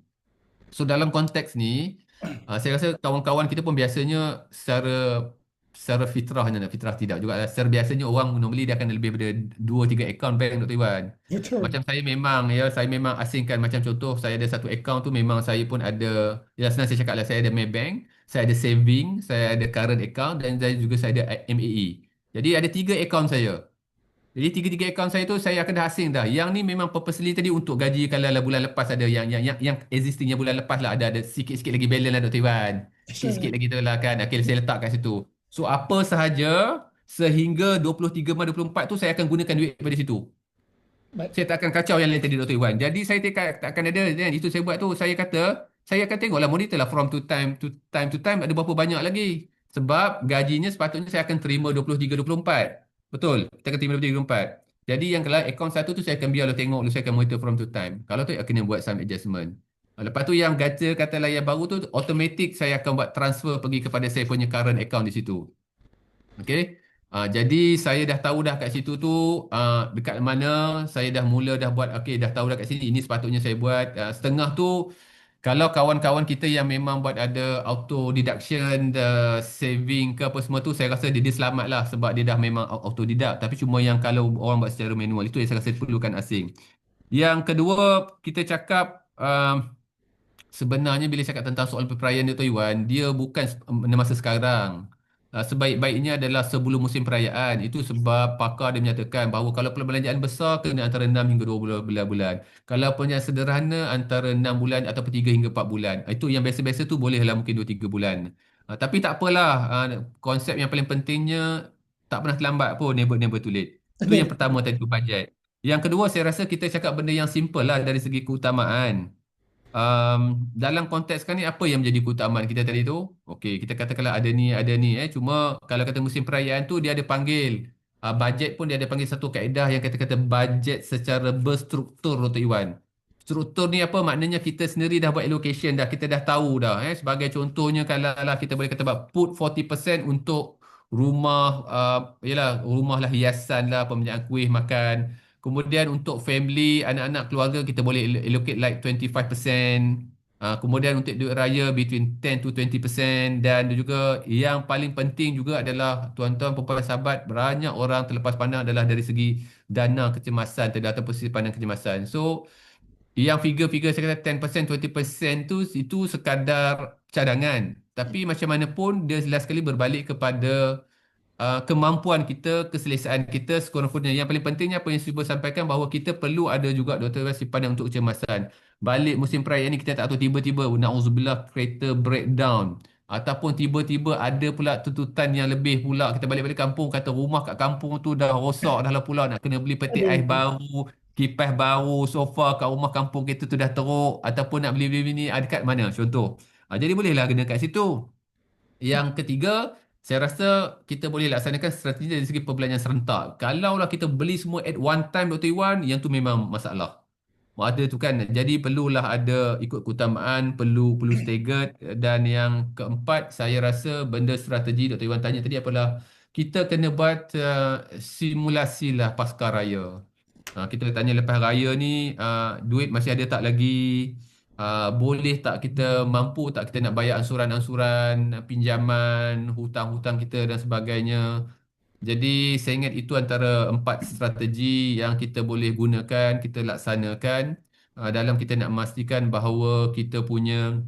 So dalam konteks ni, saya rasa kawan-kawan kita pun biasanya secara fitrahnya, fitrah tidak juga. Secara biasanya orang normally dia akan lebih daripada 2-3 akaun bank Dr. Iwan. Betul. Macam saya memang asingkan macam contoh saya ada satu akaun tu memang saya pun ada, ya senang saya cakap lah, saya ada Maybank, saya ada saving, saya ada current account dan saya ada MAE. Jadi ada 3 akaun saya. Jadi tiga-tiga akaun saya tu saya akan dah asing dah. Yang ni memang purposely tadi untuk gaji kalau lah bulan lepas ada yang existing yang bulan lepas lah ada sikit-sikit lagi balance lah Dr. Iwan. Sikit-sikit lagi tu lah kan. Okay, saya letak kat situ. So apa sahaja sehingga 23 Mac 24 tu saya akan gunakan duit daripada situ. Baik. Saya tak akan kacau yang lain tadi Dr. Iwan. Jadi saya tak akan ada kan. Itu saya buat tu saya akan tengoklah monitor lah from to time ada berapa banyak lagi. Sebab gajinya sepatutnya saya akan terima 23-24. Betul, kita akan terima 23-24. Jadi yang kalau akaun satu tu saya akan biar lo tengok, saya akan monitor from to time. Kalau tu akan buat some adjustment. Lepas tu yang gacha katalah yang baru tu automatic saya akan buat transfer pergi kepada saya punya current account di situ. Okey. Jadi saya dah tahu dah kat situ tu dekat mana saya dah mula dah buat, okey dah tahu dah kat sini ini sepatutnya saya buat. Setengah tu kalau kawan-kawan kita yang memang buat ada auto deduction, saving ke apa semua tu, saya rasa dia selamat lah sebab dia dah memang auto deduct. Tapi cuma yang kalau orang buat secara manual, itu yang saya rasa perlukan asing. Yang kedua, kita cakap sebenarnya bila cakap tentang soal perayaan Dr. Iwan, dia bukan masa sekarang. Sebaik-baiknya adalah sebelum musim perayaan. Itu sebab pakar dia menyatakan bahawa kalau perbelanjaan besar kena antara 6 hingga 12 bulan. Kalau perbelanjaan sederhana antara 6 bulan ataupun 3 hingga 4 bulan. Itu yang biasa-biasa tu bolehlah mungkin 2-3 bulan. Tapi tak apalah. Konsep yang paling pentingnya tak pernah terlambat pun, never too late. Itu yang Betul. pertama tadi tu bajet. Yang kedua saya rasa kita cakap benda yang simple lah dari segi keutamaan. Dalam konteks kan ni apa yang menjadi keutamaan kita tadi tu? Okey, kita katakanlah ada ni cuma kalau kata musim perayaan tu dia ada panggil bajet pun dia ada panggil satu kaedah yang kata-kata bajet secara berstruktur Dr. Iwan. struktur ni apa maknanya kita sendiri dah buat allocation dah, kita dah tahu dah sebagai contohnya kalau lah kita boleh kata put 40% untuk rumah, yalah rumah lah, hiasan lah, pembinaan kuih makan. Kemudian untuk family, anak-anak keluarga kita boleh allocate like 25%. Kemudian untuk duit raya between 10 to 20%. Dan juga yang paling penting juga adalah tuan-tuan perempuan sahabat, banyak orang terlepas pandang adalah dari segi dana kecemasan ataupun simpanan kecemasan. So yang figure-figure saya kata 10%, 20% tu itu sekadar cadangan. Tapi macam mana pun dia jelas sekali berbalik kepada kemampuan kita, keselesaan kita sekurang-kurangnya. Yang paling pentingnya apa yang Syibul sampaikan, bahawa kita perlu ada juga doktor simpanan untuk kecemasan. Balik musim perayaan ni kita tak tahu, tiba-tiba na'udzubillah kereta breakdown, ataupun tiba-tiba ada pula tuntutan yang lebih pula. Kita balik-balik kampung, kata rumah kat kampung tu dah rosak dah lah pula, nak kena beli peti ais baru, kipas baru, sofa kat rumah kampung kita tu dah teruk, ataupun nak beli-beli ni dekat mana contoh. Jadi bolehlah kena kat situ. Yang ketiga, saya rasa kita boleh laksanakan strategi dari segi perbelanjaan serentak. Kalaulah kita beli semua at one time, Dr. Iwan, yang tu memang masalah. Ada tu kan. Jadi perlulah ada ikut keutamaan, perlu staggered. Dan yang keempat, saya rasa benda strategi Dr. Iwan tanya tadi adalah kita kena buat simulasi lah pasca raya. Kita tanya lepas raya ni, duit masih ada tak lagi? Boleh tak kita, mampu tak kita nak bayar ansuran-ansuran, pinjaman, hutang-hutang kita dan sebagainya. Jadi saya ingat itu antara empat strategi yang kita boleh gunakan, kita laksanakan dalam kita nak memastikan bahawa kita punya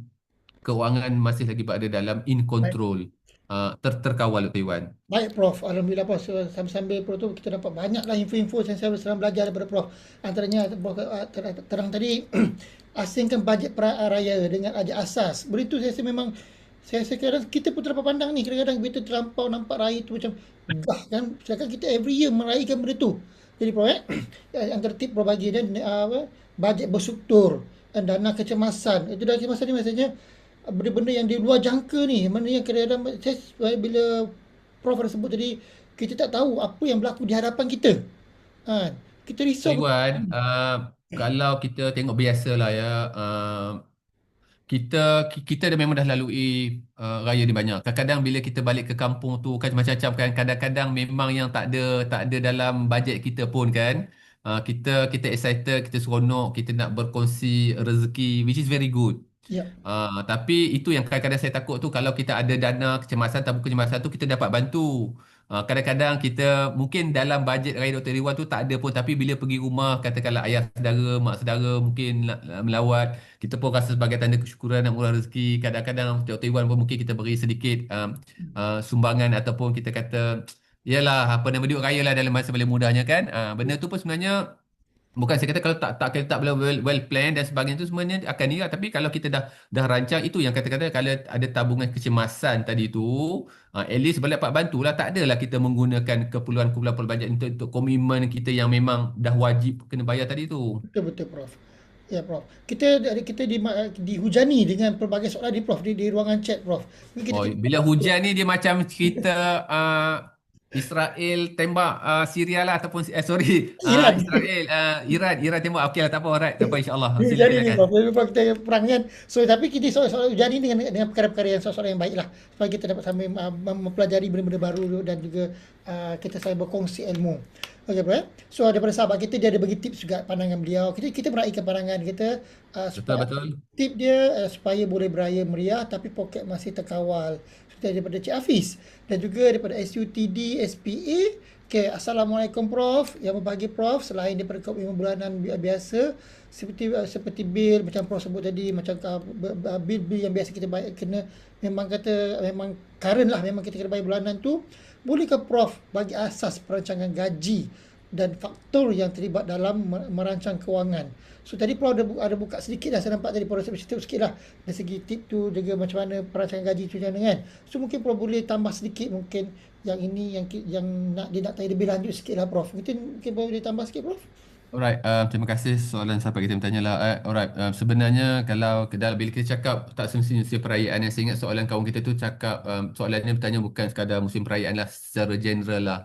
keuangan masih lagi berada dalam in Baik. control, terkawal, Dr. Iwan. Baik Prof, Alhamdulillah Prof. So, sambil-sambil Prof tu kita dapat banyaklah info-info yang saya sedang belajar daripada Prof. Antaranya Prof terang tadi asingkan bajet raya dengan ajak asas. Beritu saya rasa memang saya kadang kita pun terdapat pandang ni, kadang-kadang kita terlampau nampak raya tu macam gah kan. Sedangkan kita every year meraihkan benda tu. Jadi Prof antara tip Prof bagi dan bajet berstruktur dan dana kecemasan. Itu dana kecemasan ni maksudnya benda-benda yang di luar jangka ni, mana yang kadang-kadang bila Prof ada sebut tadi, kita tak tahu apa yang berlaku di hadapan kita. Kita risau. Iwan, kalau kita tengok biasalah ya, kita dah memang dah lalui raya ni banyak. Kadang-kadang bila kita balik ke kampung tu kan macam-macam kan. Kadang-kadang memang yang tak ada dalam bajet kita pun kan. Kita excited, kita seronok, kita nak berkongsi rezeki, which is very good. Ya. Tapi itu yang kadang-kadang saya takut tu, kalau kita ada dana kecemasan, tabung kecemasan tu kita dapat bantu. Kadang-kadang kita mungkin dalam bajet raya Dr. Ridwan tu tak ada pun, tapi bila pergi rumah, katakanlah ayah saudara, mak saudara mungkin melawat, kita pun rasa sebagai tanda kesyukuran nak murah rezeki. Kadang-kadang Dr. Ridwan pun mungkin kita beri sedikit sumbangan, ataupun kita kata yalah apa nama, duit raya lah dalam masa paling mudahnya kan. Benda tu pun sebenarnya bukan saya kata kalau tak well planned dan sebagainya, itu sebenarnya akan niat. Tapi kalau kita dah rancang, itu yang kata-kata kalau ada tabungan kecemasan tadi tu, at least boleh dapat bantulah. Tak adalah kita menggunakan keperluan-keperluan perbankan untuk komitmen kita yang memang dah wajib kena bayar tadi tu. Betul-betul Prof. Ya Prof. Kita dihujani dengan pelbagai soalan di Prof di ruangan chat Prof. Bila hujan ni dia macam cerita Israel tembak Syria lah, ataupun sorry, Iran. Iran tembak. Okey lah, tak apa, alright, tak apa, insyaAllah. Jadi ni Silakan. Prof, memang kita perang kan. So tapi kita soal-soal ujian ni dengan perkara-perkara yang soal-soal yang baik lah, supaya kita dapat sambil mempelajari benda-benda baru dan juga kita saling berkongsi ilmu. Okey Prof. So daripada sahabat kita, dia ada bagi tips juga pandangan beliau. Kita meraihkan pandangan kita. Betul. Tip dia supaya boleh beraya meriah tapi poket masih terkawal. Daripada Cik Hafiz dan juga daripada SUTD SPA. Okay, Assalamualaikum Prof. Yang berbagi Prof, selain daripada komitmen bulanan biasa seperti bil macam Prof sebut tadi, macam bil-bil yang biasa kita bayar, kena memang current lah, memang kita kena bayar bulanan tu, bolehkah Prof bagi asas perancangan gaji dan faktor yang terlibat dalam merancang kewangan? So tadi Prof ada buka sedikit dah, saya nampak tadi Prof cerita sikit lah dari segi tip tu, juga macam mana perancangan gaji tu macam mana kan. So mungkin Prof boleh tambah sedikit mungkin yang ini yang dia nak tanya lebih lanjut sikit lah Prof. Mungkin boleh tambah sikit Prof. Alright, terima kasih soalan sahabat kita bertanya lah. Alright, sebenarnya kalau bila kita cakap tak semestinya musim perayaan, saya ingat soalan kawan kita tu cakap, soalannya bertanya bukan sekadar musim perayaan lah, secara general lah.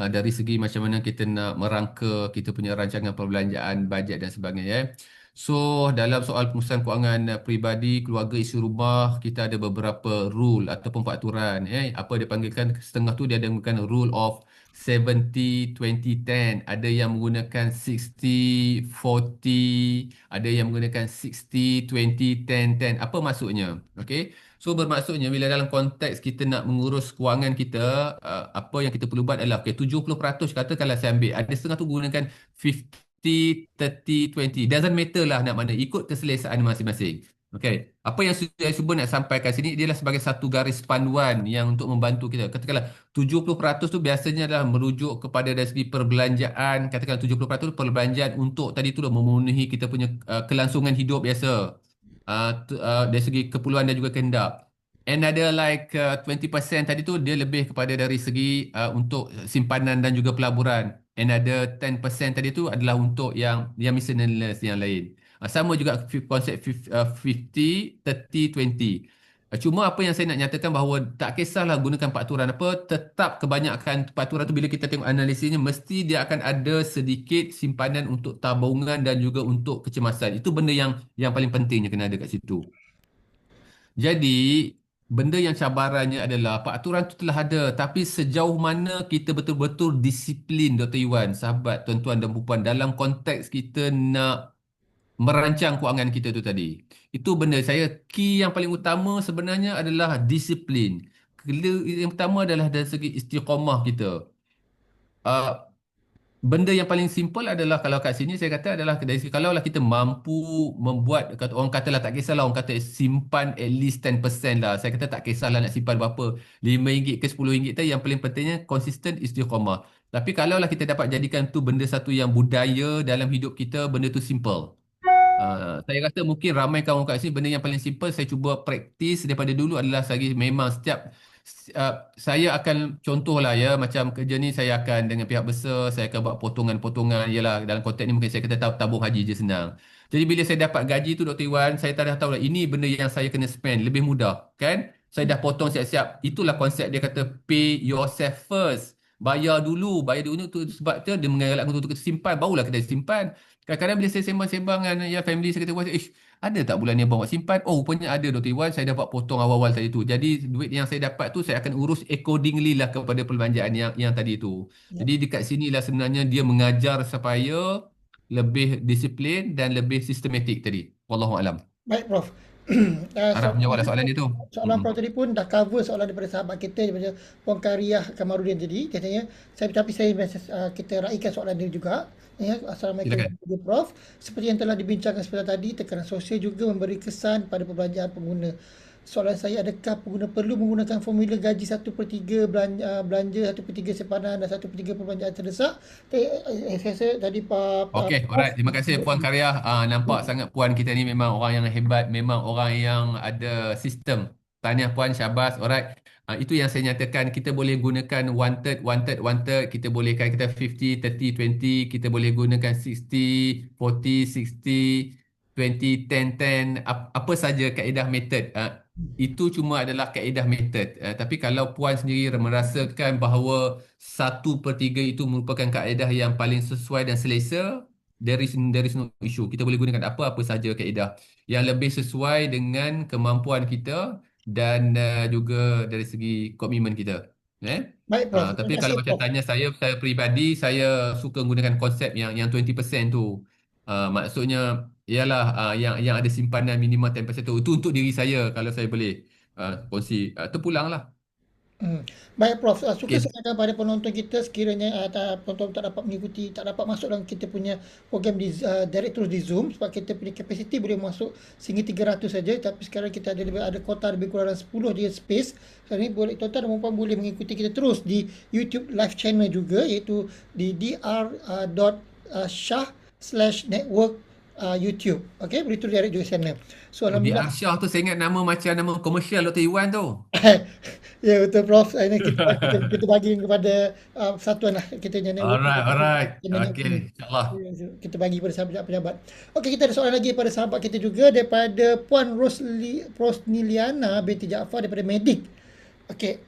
Dari segi macam mana kita nak merangka kita punya rancangan perbelanjaan, bajet dan sebagainya. So, dalam soal pengurusan kewangan peribadi, keluarga, isi rumah, kita ada beberapa rule ataupun peraturan. Apa dia panggilkan, setengah tu dia ada menggunakan rule of 70-20-10. Ada yang menggunakan 60-40, ada yang menggunakan 60-20-10-10. Apa maksudnya? Okay. So, bermaksudnya bila dalam konteks kita nak mengurus kewangan kita, apa yang kita perlu buat adalah, okay, 70% katakanlah saya ambil. Ada setengah tu gunakan 50, 30, 20. Doesn't matter lah nak mana. Ikut keselesaan masing-masing. Okay. Apa yang saya cuba nak sampaikan sini ialah sebagai satu garis panduan yang untuk membantu kita. Katakanlah 70% tu biasanya adalah merujuk kepada dari segi perbelanjaan. Katakanlah 70% tu perbelanjaan untuk tadi tu memenuhi kita punya kelangsungan hidup biasa. Dari segi keperluan dan juga kehendak. And ada like 20% tadi tu dia lebih kepada dari segi untuk simpanan dan juga pelaburan. And ada 10% tadi tu adalah untuk yang miscellaneous yang lain. Sama juga konsep 50, 30, 20. Cuma apa yang saya nak nyatakan bahawa tak kisahlah gunakan peraturan apa, tetap kebanyakan peraturan tu bila kita tengok analisisnya mesti dia akan ada sedikit simpanan untuk tabungan dan juga untuk kecemasan. Itu benda yang paling pentingnya kena ada kat situ. Jadi, benda yang cabarannya adalah peraturan itu telah ada, tapi sejauh mana kita betul-betul disiplin, Dr. Iwan, sahabat, tuan-tuan dan puan, dalam konteks kita nak merancang kewangan kita tu tadi. Itu benda saya, key yang paling utama sebenarnya adalah disiplin. Yang pertama adalah dari segi istiqamah kita. Uh, Benda yang paling simple adalah kalau kat sini saya kata adalah dari segi kalaulah kita mampu membuat, orang katalah tak kisahlah, orang kata simpan at least 10% lah. Saya kata tak kisahlah nak simpan berapa, RM5 ke RM10 tadi, yang paling pentingnya konsisten istiqamah. Tapi kalaulah kita dapat jadikan tu benda satu yang budaya dalam hidup kita, benda tu simple. Saya rasa mungkin ramai kawan kat sini benda yang paling simple saya cuba praktis daripada dulu adalah saya memang setiap saya akan contohlah ya, macam kerja ni saya akan dengan pihak besar saya akan buat potongan-potongan, yalah dalam konteks ni mungkin saya kata tabung haji je senang. Jadi bila saya dapat gaji tu Dr. Iwan, saya tak dah tahu lah ini benda yang saya kena spend lebih mudah kan. Saya dah potong siap-siap. Itulah konsep dia kata pay yourself first. Bayar dulu tu sebab dia mengelakkan untuk kita simpan, barulah kita simpan. Kadang-kadang bila saya sembang-sembang dengan ya family saya kata, ada tak bulan ni abang buat simpan? Oh, rupanya ada Dr. Iwan, saya dapat potong awal-awal tadi tu. Jadi duit yang saya dapat tu saya akan urus accordingly lah kepada perbelanjaan yang tadi tu. Jadi dekat sinilah sebenarnya dia mengajar supaya lebih disiplin dan lebih sistematik tadi. Wallahualam. Baik, Prof. Harap menjawab soalan dia tu. Soalan Prof tadi pun dah cover soalan daripada sahabat kita daripada Puan Kariah Kamarudin tadi. Katanya, kita raikan soalan dia juga. Ya, Assalamualaikum warahmatullahi Prof. Seperti yang telah dibincangkan sebentar tadi, tekanan sosial juga memberi kesan pada perbelanjaan pengguna. Soalan saya, adakah pengguna perlu menggunakan formula gaji 1/3 belanja, 1/3 simpanan dan 1/3 perbelanjaan terdesak? Saya rasa tadi Pak... Okey, alright. Terima kasih Puan Kariah. Nampak sangat Puan kita ni memang orang yang hebat, memang orang yang ada sistem. Tahniah Puan, syabas. Alright. Itu yang saya nyatakan, kita boleh gunakan one third, kita bolehkan kita 50, 30, 20, kita boleh gunakan 60, 40, 60, 20, 10, 10, apa saja kaedah method. Itu cuma adalah kaedah method. Tapi kalau Puan sendiri merasakan bahawa 1/3 itu merupakan kaedah yang paling sesuai dan selesa, there is no issue. Kita boleh gunakan apa saja kaedah yang lebih sesuai dengan kemampuan kita dan juga dari segi komitmen kita. Baik, Prof. Tapi kalau macam tanya saya peribadi, saya suka menggunakan konsep yang 20% tu. Maksudnya ialah yang ada simpanan minimal 10% tu. Itu untuk diri saya kalau saya boleh kongsi. Terpulanglah. Baik, Prof. Suka Okay. sampaikan pada penonton kita sekiranya penonton tak dapat mengikuti, tak dapat masuk dalam kita punya program direct terus di Zoom sebab kita punya kapasiti boleh masuk sehingga 300 saja, tapi sekarang kita ada kota lebih kurang 10 je space. Sekarang ni boleh tuan-tuan dan puan boleh mengikuti kita terus di YouTube live channel juga, iaitu di dr.shah/network YouTube. Okey, boleh terus direct juga channel. So Di Arsyah tu saya ingat nama macam nama komersial Dr. Iwan tu. Ya, betul, Prof. Ini kita bagi kepada satuan lah kita punya network. Alright. Okey, insyaAllah. Kita bagi kepada sahabat-sahabat. Okey, kita ada soalan lagi daripada sahabat kita juga, daripada Puan Rosniliana binti Jaafar daripada Medik. Okey.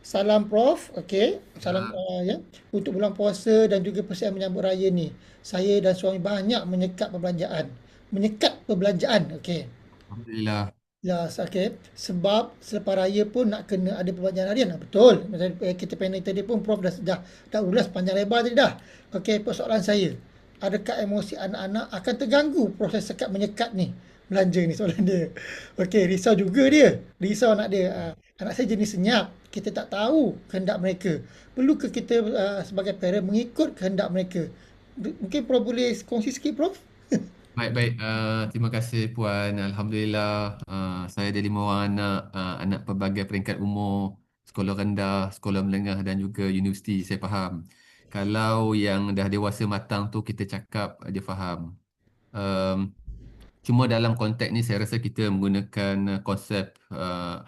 Salam Prof. Okey. Salam ya. Untuk bulan puasa dan juga persiapan menyambut raya ni, saya dan suami banyak menyekat perbelanjaan. menyekat perbelanjaan. Okey. Alhamdulillah. Ya, okey. Sebab selepas raya pun nak kena ada perbelanjaan harian. Betul. Macam kita panel tadi pun Prof dah ulas panjang lebar tadi dah. Okey, persoalan saya. Adakah emosi anak-anak akan terganggu proses sekat menyekat ni? Belanja ni soalan dia. Okey, risau juga dia. Risau anak dia. Anak saya jenis senyap. Kita tak tahu kehendak mereka. Perlukah kita sebagai parent mengikut kehendak mereka? Mungkin Prof boleh kongsi sikit, Prof? Baik-baik, terima kasih Puan. Alhamdulillah, saya ada 5 orang anak, anak pelbagai peringkat umur, sekolah rendah, sekolah menengah dan juga universiti. Saya faham. Kalau yang dah dewasa matang tu kita cakap dia faham. Um, Cuma dalam konteks ni saya rasa kita menggunakan konsep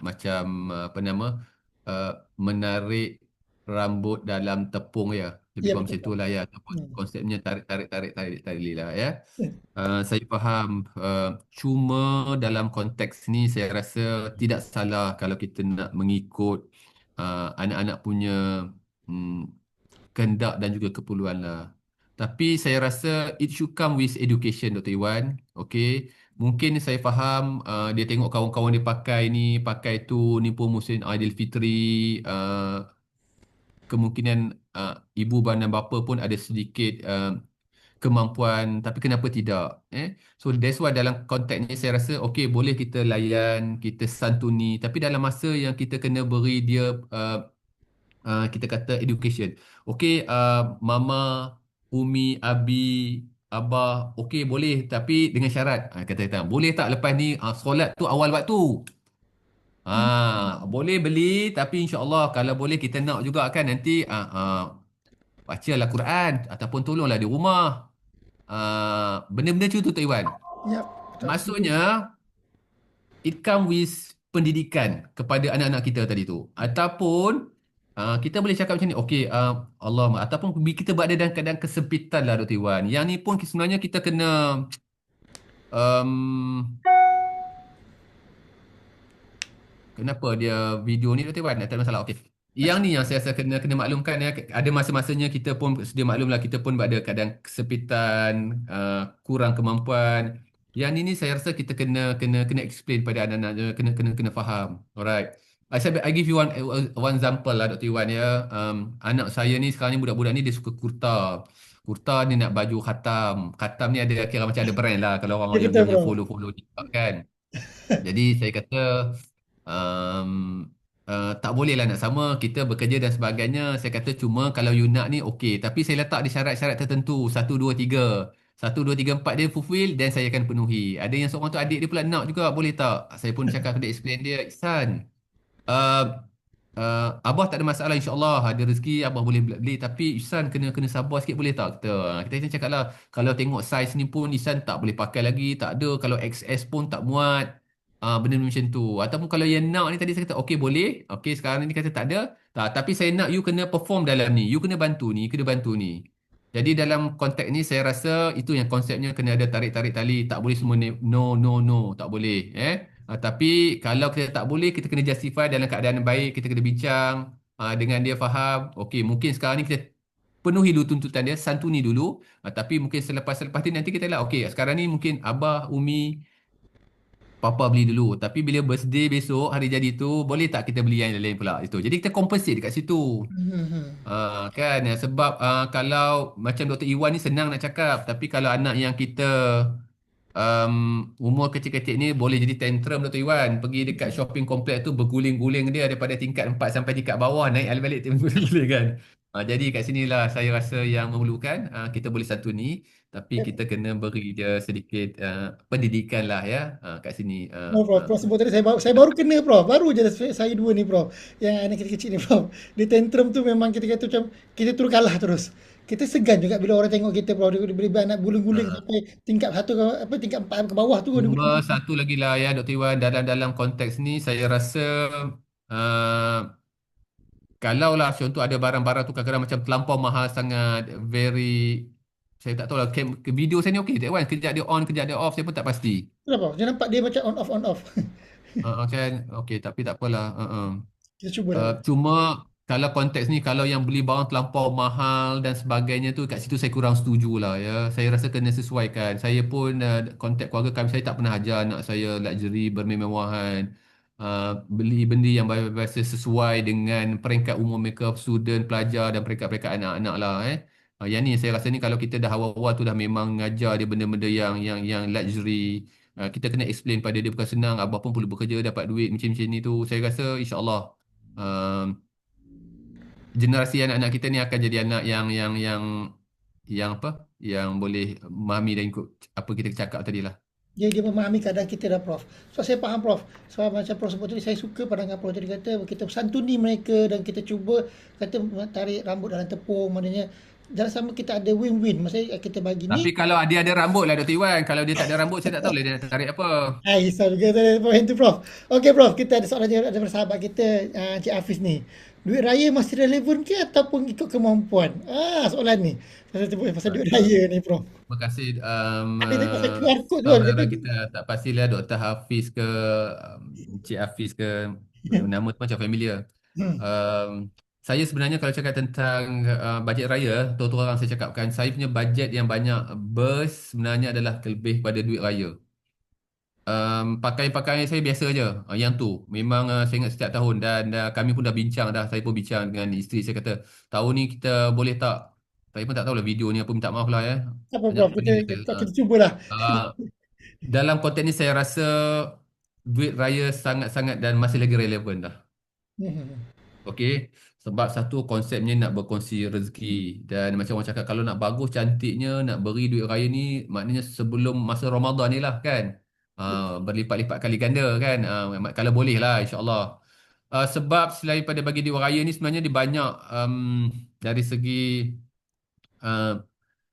macam apa nama uh, menarik rambut dalam tepung ya. Lebih Ya, kurang betul, macam Prof. itulah ya. Ataupun Hmm. konsepnya tarik lah ya. Saya faham. Cuma dalam konteks ni saya rasa tidak salah kalau kita nak mengikut anak-anak punya mm, kehendak dan juga keperluan lah. Tapi saya rasa it should come with education, Dr. Iwan. Okey. Mungkin saya faham dia tengok kawan-kawan dia pakai tu ni pun musim Aidilfitri. Kemungkinan ibu dan bapa pun ada sedikit kemampuan, tapi kenapa tidak? So that's why dalam konteks ni saya rasa okey boleh kita layan, kita santuni, tapi dalam masa yang kita kena beri dia kita kata education. Okey, mama, umi, abi, abah, okey boleh tapi dengan syarat. Kata boleh tak lepas ni solat tu awal waktu. Boleh beli tapi insya-Allah kalau boleh kita nak juga kan nanti bacalah Quran ataupun tolonglah di rumah. Benda-benda macam tu Tok Iwan. Ya, betul. Setuju. Maksudnya it come with pendidikan kepada anak-anak kita tadi tu. Ataupun kita boleh cakap macam ni, okey, Allah, ataupun kita berada dalam keadaan kesempitan lah Dr. Iwan. Yang ni pun sebenarnya kita kena um, kenapa dia video ni Dr. Iwan? Tak ada masalah. Okey. Yang ni yang saya rasa kena kena maklumkan ya. Ada masa-masanya kita pun sedia maklum lah kita pun berada keadaan kesempitan, kurang kemampuan. Yang ni saya rasa kita kena kena kena explain pada anak-anak kena faham. Alright. I give you one example lah Dr. Iwan ya. Anak saya ni sekarang ni budak-budak ni dia suka kurta. Kurta ni nak baju khatam. Khatam ni ada kira macam ada brand lah kalau orang Ya, yang betul, punya Prof. follow-follow TikTok kan. Jadi saya kata um, tak boleh lah nak sama kita bekerja dan sebagainya. Saya kata cuma kalau you nak ni okey. Tapi saya letak di syarat-syarat tertentu. Satu, dua, tiga. Satu, dua, tiga, empat dia fulfill dan saya akan penuhi. Ada yang seorang tu adik dia pula nak juga. Boleh tak? Saya pun cakap dia explain dia. Ihsan. Uh, Abah tak ada masalah insyaAllah. Ada rezeki Abah boleh beli. Tapi Ihsan kena kena sabar sikit boleh tak? Kita cakap lah. Kalau tengok saiz ni pun Ihsan tak boleh pakai lagi. Tak ada. Kalau XS pun tak muat. Benda macam tu. Ataupun kalau yang nak ni tadi saya kata okey boleh. Okey sekarang ni kata tak ada. Tak, tapi saya nak you kena perform dalam ni. You kena bantu ni. You kena bantu ni. Jadi dalam konteks ni saya rasa itu yang konsepnya kena ada tarik-tarik tali. Tak boleh semua no, no, no. Tak boleh. Tapi kalau kita tak boleh, kita kena justify dalam keadaan yang baik. Kita kena bincang dengan dia faham. Okey, mungkin sekarang ni kita penuhi dulu tuntutan dia, santuni dulu. Tapi mungkin selepas ni nanti kita lah. Okey, sekarang ni mungkin Abah, Umi, Papa beli dulu. Tapi bila birthday besok, hari jadi tu, boleh tak kita beli yang lain pula? Itu. Jadi kita compensate dekat situ. Hmm. Kan sebab kalau macam Dr. Iwan ni senang nak cakap tapi kalau anak yang kita um, umur kecil-kecil ni boleh jadi tantrum Dr. Iwan pergi dekat shopping complex tu berguling-guling dia daripada tingkat 4 sampai tingkat bawah naik balik guling-guling kan. Jadi kat sinilah saya rasa yang memerlukan kita boleh santuni tapi kita kena beri dia sedikit pendidikan lah ya kat sini. No, Prof. Prof sebut tadi saya baru kena, Prof. Baru je saya dua ni, Prof. Yang anak kecil-kecil ni, Prof. Dia tantrum tu memang kita kata macam kita terus kalah terus. Kita segan juga bila orang tengok kita, Prof. Dia beri anak guling-guling Uh, sampai tingkat satu tingkat empat ke bawah tu dia Cuma guling. satu lagi lah ya Dr. Iwan dalam konteks ni saya rasa uh, kalau lah contoh ada barang-barang tu kadang-kadang macam terlampau mahal sangat very saya tak tahu lah video saya ni okey tak Iwan kejap dia on kejap dia off saya pun tak pasti. Itulah, Prof. Dia nampak dia macam on off on off. Kan okey tapi tak apalah. Kita cubalah. Cuma kalau konteks ni, kalau yang beli barang terlampau mahal dan sebagainya tu, kat situ saya kurang setuju lah ya. Saya rasa kena sesuaikan. Saya pun konteks keluarga kami, saya tak pernah ajar anak saya luxury bermewah-mewahan. Beli benda yang biasa sesuai dengan peringkat umur mereka, student, pelajar dan peringkat-peringkat anak-anak lah yang ni saya rasa ni kalau kita dah awal-awal tu dah memang ngajar dia benda-benda yang luxury. Kita kena explain pada dia bukan senang, abah pun perlu bekerja dapat duit macam-macam ni tu. Saya rasa insya-Allah uh, generasi anak-anak kita ni akan jadi anak yang apa? Yang boleh memahami dan ikut apa kita cakap tadi lah. Dia memahami keadaan kita dah, Prof. So saya faham, Prof. Sebab macam Prof sebut tadi, saya suka pandangan Prof tadi kata kita santuni mereka dan kita cuba kata tarik rambut dalam tepung, maknanya jangan sama kita ada win-win. Maksudnya kita bagi Tapi ni. kalau dia ada rambut lah Dr. Iwan, kalau dia tak ada rambut saya tak tahu lah dia nak tarik apa. Risau juga saya poin tu, Prof. Okey, Prof, kita ada soalan daripada sahabat kita, Cik Hafiz ni. Duit raya masih relevan ke ataupun ikut kemampuan? Soalan ni. Pasal duit raya ni, Prof. Terima kasih Ada tadi pasal QR code tu kan, saudara kata. kita, tak pastilah Dr. Hafiz ke Cik Hafiz ke, nama tu macam familiar. Hmm. Um, saya sebenarnya kalau cakap tentang bajet raya, terus terang saya cakapkan, saya punya bajet yang banyak sebenarnya adalah lebih pada duit raya. Pakaian-pakaian saya biasa aja. Yang tu memang saya ingat setiap tahun dan kami pun dah bincang dah. Saya pun bincang dengan isteri, saya kata tahun ni kita boleh tak, saya pun tak tahu lah video ni apa, minta maaf lah ya. Apa, Banyak Prof? boleh ke. Kita cubalah. Uh, dalam konteks ni saya rasa duit raya sangat-sangat dan masih lagi relevan dah. Hmm. Okey, sebab satu konsepnya nak berkongsi rezeki dan macam orang cakap kalau nak bagus cantiknya nak beri duit raya ni maknanya sebelum masa Ramadan ni lah kan. Berlipat-lipat kali ganda kan. Kalau boleh lah insya-Allah. Sebab selain pada bagi duit raya ni sebenarnya dia banyak dari segi uh,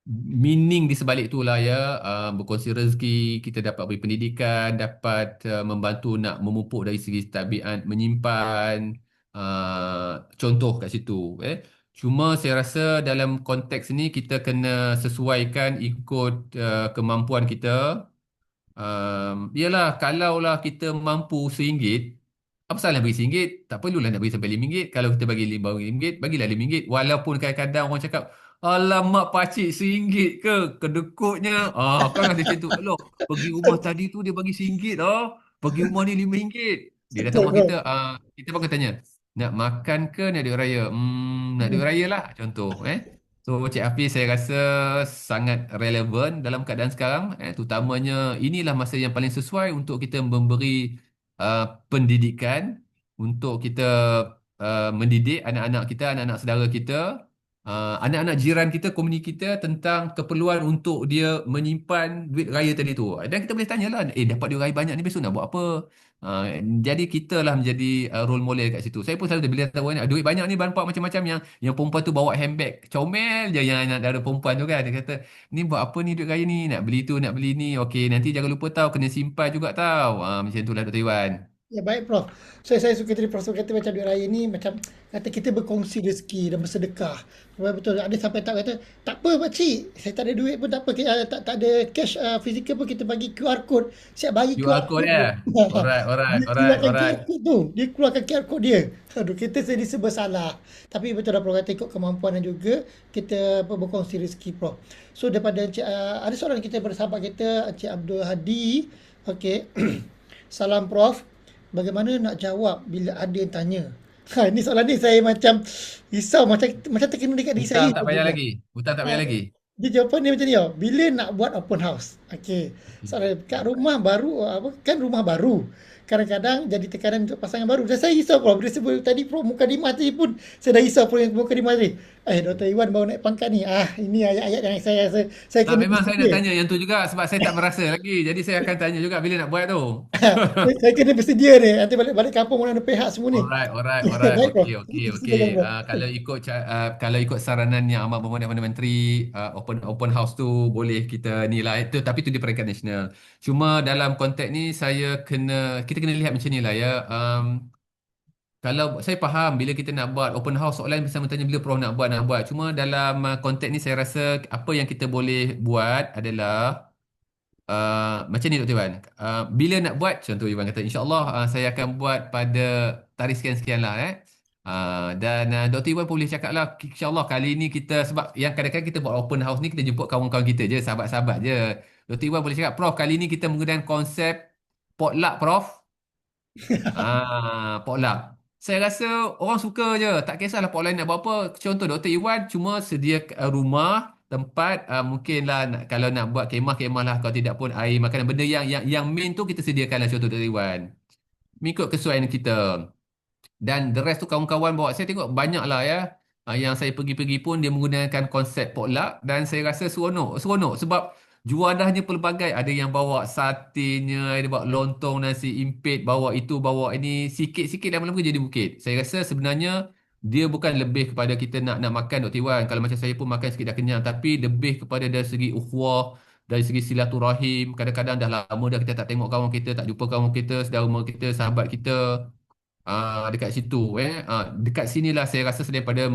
meaning di sebalik itulah ya, berkongsi rezeki, kita dapat beri pendidikan, dapat membantu nak memupuk dari segi tabiat menyimpan, contoh kat situ cuma saya rasa dalam konteks ni kita kena sesuaikan ikut kemampuan kita. Yalah, kalaulah kita mampu RM1, apa salah bagi RM1? Tak perlulah nak bagi sampai RM5. Kalau kita bagi RM5, bagilah RM5. Walaupun kadang-kadang orang cakap, alamak pakcik RM1 ke? Kedekutnya. Kan ada macam tu. Loh, pergi rumah tadi tu dia bagi RM1 lah. Pergi rumah ni RM5. Dia datang Betul, rumah Prof. kita. Kita pun akan tanya, nak makan ke nak duit raya? Nak duit Hmm. raya lah. Contoh. So, Cik Hafiz saya rasa sangat relevan dalam keadaan sekarang. Terutamanya inilah masa yang paling sesuai untuk kita memberi uh, pendidikan, untuk kita mendidik anak-anak kita, anak-anak saudara kita, anak-anak jiran kita, komuniti kita tentang keperluan untuk dia menyimpan duit raya tadi tu. Dan kita boleh tanyalah, dapat duit raya banyak ni besok nak buat apa? Jadi kita lah menjadi role model kat situ. Saya pun selalu bila tahu duit banyak ni nampak macam-macam yang perempuan tu bawa handbag comel je yang anak dara perempuan tu kan. Dia kata, ni buat apa ni duit raya ni? Nak beli tu, nak beli ni. Okey, nanti jangan lupa tahu kena simpan juga tahu. Macam tu lah Dr. Iwan. Ya, baik, Prof. Saya suka tadi Prof kata macam duit raya ni macam kata kita berkongsi rezeki dan bersedekah. Betul, ada sampai tak kata tak apa pakcik, saya tak ada duit pun tak apa, tak ada cash fizikal pun kita bagi QR code. Siap bagi QR QR code code ya. dia. Alright, alright, Dia alright, keluarkan alright. QR code tu. Dia keluarkan QR code dia. Aduh, kita sedih serba salah. Tapi betul dah Prof kata ikut kemampuan dan juga kita berkongsi rezeki, Prof. So daripada ada soalan kita bersahabat kita Encik Abdul Hadi. Okey. Salam Prof. Bagaimana nak jawab bila ada yang tanya? Ni soalan ni saya macam risau, macam terkena dekat diri saya. Hutang tak payah lagi. Hutang tak payah lagi. Dia jawapan dia macam ni tau. Bila nak buat open house? Okey. Soalan kat rumah baru kan rumah baru. Kadang-kadang jadi tekanan untuk pasangan baru. Dan saya risau Prof. Dia sebut tadi Prof mukadimah tadi pun saya dah risau Prof yang mukadimah tadi. Dr. Iwan baru naik pangkat ni. Ini ayat-ayat yang saya kena Memang saya nak bersedia. tanya yang tu juga sebab saya tak merasa lagi. Jadi saya akan tanya juga bila nak buat tu. Saya kena bersedia ni. Nanti balik-balik kampung mana ada pihak semua ni. Alright, alright, alright. Baik Prof. Okey, okey, okey. Silakan Prof. Kalau ikut saranan yang amat berhormat Perdana Menteri, open house tu boleh kita ni lah. Tapi itu di peringkat nasional. Cuma dalam konteks ni kita kena lihat macam ni lah ya. Kalau saya faham bila kita nak buat open house, soalan bisa bertanya bila Prof nak buat. Cuma dalam konteks ni saya rasa apa yang kita boleh buat adalah macam ni Dr. Iwan. Bila nak buat, contoh Iwan kata insya-Allah saya akan buat pada tarikh sekian-sekian lah Dan Dr. Iwan pun boleh cakap lah, insyaAllah kali ni kita, sebab yang kadang-kadang kita buat open house ni, kita jemput kawan-kawan kita je, sahabat-sahabat je. Dr. Iwan boleh cakap, Prof, kali ni kita menggunakan konsep potluck, Prof. Potluck. Saya rasa orang suka je. Tak kisahlah potluck nak buat apa. Contoh Dr. Iwan cuma sedia rumah, tempat, mungkinlah kalau nak buat kemah-kemah lah. Kalau tidak pun air, makanan, benda yang main tu kita sediakan lah, contoh Dr. Iwan. Mengikut kesesuaian kita. Dan the rest tu kawan-kawan bawa. Saya tengok banyak lah ya. Yang saya pergi-pergi pun dia menggunakan konsep potluck. Dan saya rasa seronok. Seronok sebab juadahnya pelbagai. Ada yang bawa satenya, ada bawa lontong, nasi impit, bawa itu, bawa ini. Sikit-sikit lama-lama jadi bukit. Saya rasa sebenarnya dia bukan lebih kepada kita nak makan Dr. Iwan. Kalau macam saya pun makan sikit dah kenyang. Tapi lebih kepada dari segi ukhuwah, dari segi silaturahim. Kadang-kadang dah lama dah kita tak tengok kawan kita, tak jumpa kawan kita, saudara mara kita, sahabat kita. Dekat situ dekat sinilah saya rasa daripada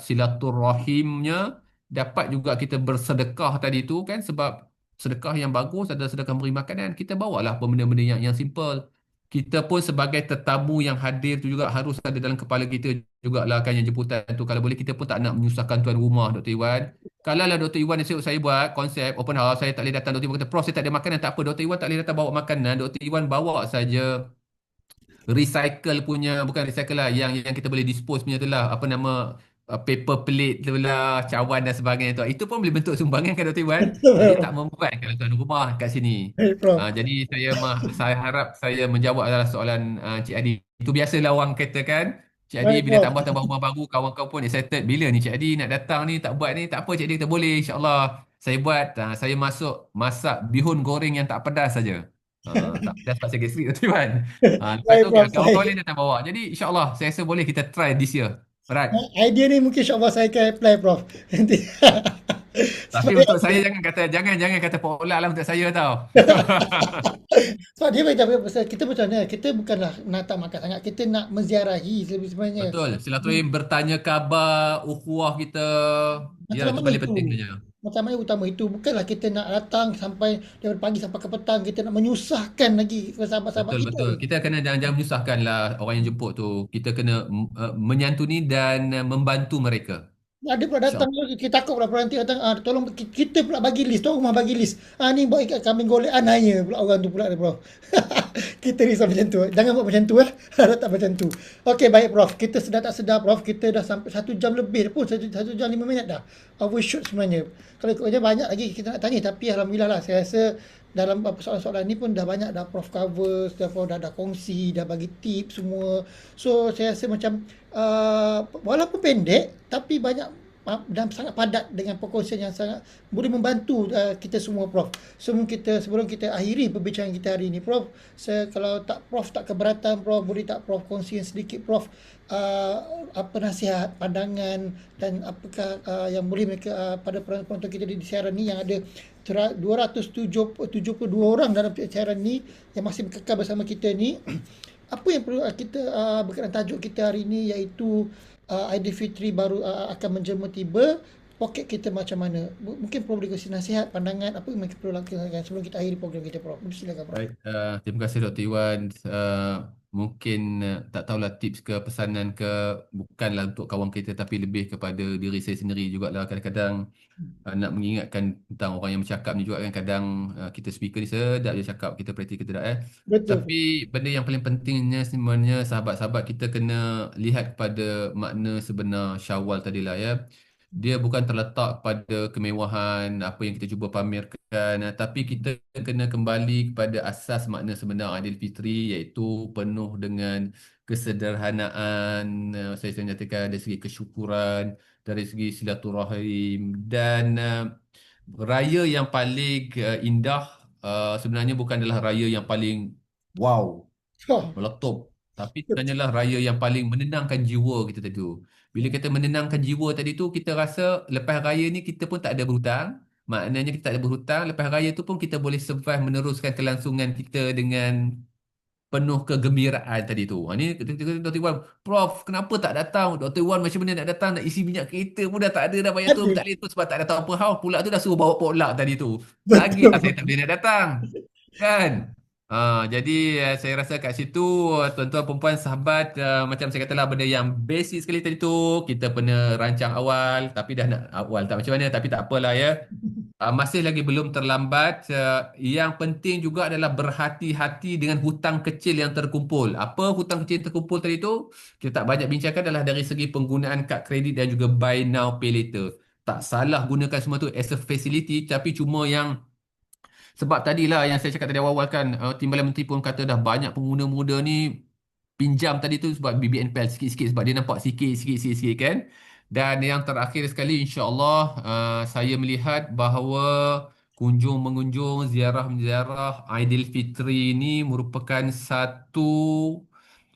silaturahimnya dapat juga kita bersedekah tadi tu kan, sebab sedekah yang bagus adalah sedekah memberi makanan. Kita bawalah benda-benda yang simple. Kita pun sebagai tetamu yang hadir tu juga harus ada dalam kepala kita jugalah kan, yang jemputan tu kalau boleh kita pun tak nak menyusahkan tuan rumah Dr. Iwan. Kalau lah Dr. Iwan esok saya buat konsep open house, saya tak boleh datang, Dr. Iwan kata, Prof saya tak ada makanan, tak apa, Dr. Iwan tak boleh datang bawa makanan, Dr. Iwan bawa saja recycle punya, bukan recycle lah, yang kita boleh dispose punya tu lah, apa nama, paper plate tu lah, cawan dan sebagainya tu. Itu pun boleh bentuk sumbangan kan Dr. Iwan. Jadi tak membuat kalau tuan rumah kat sini. Baik, Prof. Jadi saya harap saya menjawab adalah soalan Cik Adi. Itu biasalah orang kata kan. Cik Adi Baik, bila Prof. tambah rumah baru, kawan-kawan pun excited. Bila ni Cik Adi nak datang ni, tak buat ni, tak apa Cik Adi kata boleh, insyaAllah. Saya buat, saya masuk masak bihun goreng yang tak pedas saja. Tak pedas pasal gastrik tu kan. Lepas Baik, tu Prof. kawan-kawan Baik. lain datang bawa. Jadi insyaAllah saya rasa boleh kita try this year. Alright. Idea ni mungkin insyaAllah saya akan apply, Prof. Nanti. Tapi Supaya untuk saya jangan kata potluck lah untuk saya tau. sebab dia macam pasal kita macam mana, kita bukanlah nak tak makan sangat, kita nak menziarahi sebenarnya. Betul. Silaturahim, bertanya khabar, ukhuwah kita. Ya, Macam itu mana paling itu? penting sebenarnya. Macam mana utama itu? Bukanlah kita nak datang sampai dari pagi sampai ke petang, kita nak menyusahkan lagi sahabat-sahabat Betul, kita. betul. Kita kena jangan menyusahkan lah orang yang jemput tu. Kita kena menyantuni dan membantu mereka. Ada pula datang, InsyaAllah. kita takut pula nanti datang, tolong kita pula bagi list, tuan rumah bagi list. Ni buat ikat kambing golek, nanya pula orang tu pula dia, Prof. Kita risau macam tu. Jangan buat macam tu Harap tak macam tu. Okey, baik Prof. Kita sedar tak sedar Prof, kita dah sampai 1 jam lebih pun, 1 jam 5 minit dah. Overshoot sebenarnya. Kalau ikutnya banyak lagi kita nak tanya, tapi alhamdulillah lah, saya rasa dalam soalan-soalan ni pun dah banyak dah Prof cover, dah kongsi, dah bagi tips semua. So saya rasa macam walaupun pendek tapi banyak dan sangat padat dengan perkongsian yang sangat boleh membantu kita semua, Prof. Sebelum kita akhiri perbincangan kita hari ini, Prof, kalau Prof tak keberatan, Prof boleh tak Prof kongsikan sedikit, Prof, apa nasihat, pandangan dan apakah yang boleh mereka pada penonton kita di siaran ni yang ada 272 orang dalam siaran ni yang masih kekal bersama kita ni. Apa yang perlu kita berkenaan tajuk kita hari ini, iaitu Aidilfitri baru akan menjelma tiba. Poket kita macam mana? Mungkin Prof boleh kasih nasihat, pandangan apa yang kita perlu lakukan sebelum kita akhiri program kita, Prof. Silakan, Prof. Baik, terima kasih Dr. Iwan. Mungkin tak tahulah tips ke pesanan ke, bukanlah untuk kawan kita tapi lebih kepada diri saya sendiri jugalah. Kadang-kadang nak mengingatkan tentang orang yang bercakap ni juga kan, kadang kita speaker ni sedap je cakap, kita praktikal tidak Betul. Tapi benda yang paling pentingnya sebenarnya sahabat-sahabat kita kena lihat kepada makna sebenar Syawal tadilah ya. Dia bukan terletak pada kemewahan apa yang kita cuba pamerkan, tapi kita kena kembali kepada asas makna sebenar Aidilfitri, iaitu penuh dengan kesederhanaan. Saya nyatakan dari segi kesyukuran, dari segi silaturahim, dan raya yang paling indah sebenarnya bukan adalah raya yang paling wow, Oh, meletup, tapi sebenarnya lah raya yang paling menenangkan jiwa kita tadi tu. Bila kita menenangkan jiwa tadi tu, kita rasa lepas raya ni kita pun tak ada berhutang. Maknanya kita tak ada berhutang. Lepas raya tu pun kita boleh survive, meneruskan kelangsungan kita dengan penuh kegembiraan tadi tu. Ni Dr. Iwan, Prof, kenapa tak datang? Dr. Iwan macam mana nak datang? Nak isi minyak kereta pun dah tak ada dah, bayar tu ada. tak boleh tu sebab tak datang open house. Pula tu dah suruh bawa potluck tadi tu. Betul. Lagilah saya tak boleh nak datang. Kan? Jadi saya rasa kat situ tuan-tuan perempuan sahabat macam saya katalah benda yang basic sekali tadi tu kita pernah rancang awal tapi dah nak awal tak macam mana tapi tak apalah ya. Masih lagi belum terlambat. Yang penting juga adalah berhati-hati dengan hutang kecil yang terkumpul. Apa hutang kecil yang terkumpul tadi tu? Kita tak banyak bincangkan adalah dari segi penggunaan kad kredit dan juga buy now pay later. Tak salah gunakan semua tu as a facility tapi cuma yang sebab tadilah yang saya cakap tadi awal-awal kan, Timbalan Menteri pun kata dah banyak pengguna muda ni pinjam tadi tu sebab BBNPL sikit-sikit sebab dia nampak sikit-sikit kan. Dan yang terakhir sekali insya-Allah saya melihat bahawa kunjung-mengunjung ziarah-menziarah Aidilfitri ini merupakan satu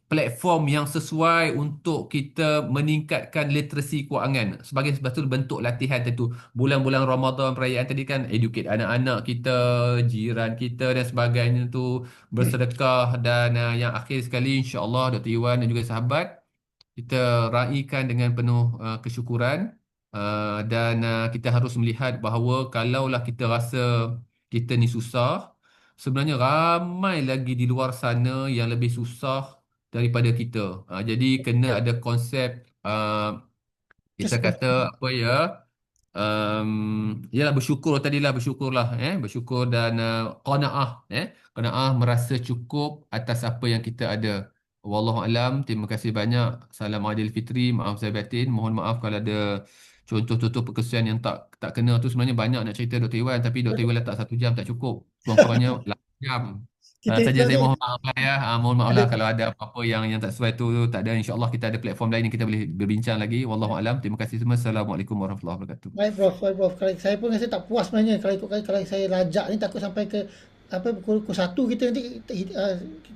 platform yang sesuai untuk kita meningkatkan literasi kewangan sebagai betul bentuk latihan tentu bulan-bulan Ramadan perayaan tadi kan educate anak-anak kita, jiran kita dan sebagainya tu bersedekah dan yang akhir sekali insya-Allah Dr. Iwan dan juga sahabat kita raikan dengan penuh kesyukuran dan kita harus melihat bahawa kalaulah kita rasa kita ni susah sebenarnya ramai lagi di luar sana yang lebih susah daripada kita. Jadi kena ada konsep kita kata Kesedaran. apa ya yalah bersyukur tadilah bersyukurlah bersyukur dan qanaah qanaah merasa cukup atas apa yang kita ada. Wallahu alam, terima kasih banyak. Salam Aidilfitri, maaf saya batin, mohon maaf kalau ada contoh-contoh perkongsian yang tak tak kena tu sebenarnya banyak nak cerita Dr. Iwan tapi Dr. Iwan letak 1 jam tak cukup. Kurang-kurangnya 8 jam. Kita Saja saya tak mohon maaf lah ya. Mohon maaf ada. lah kalau ada apa-apa yang tak sesuai tu tak ada. InsyaAllah kita ada platform lain yang kita boleh berbincang lagi. Wallahu alam. Terima kasih semua. Assalamualaikum warahmatullahi wabarakatuh. Baik Prof. Kalau saya pun rasa tak puas sebenarnya kalau ikut kalau saya lajak ni takut sampai ke apa pukul 1 kita nanti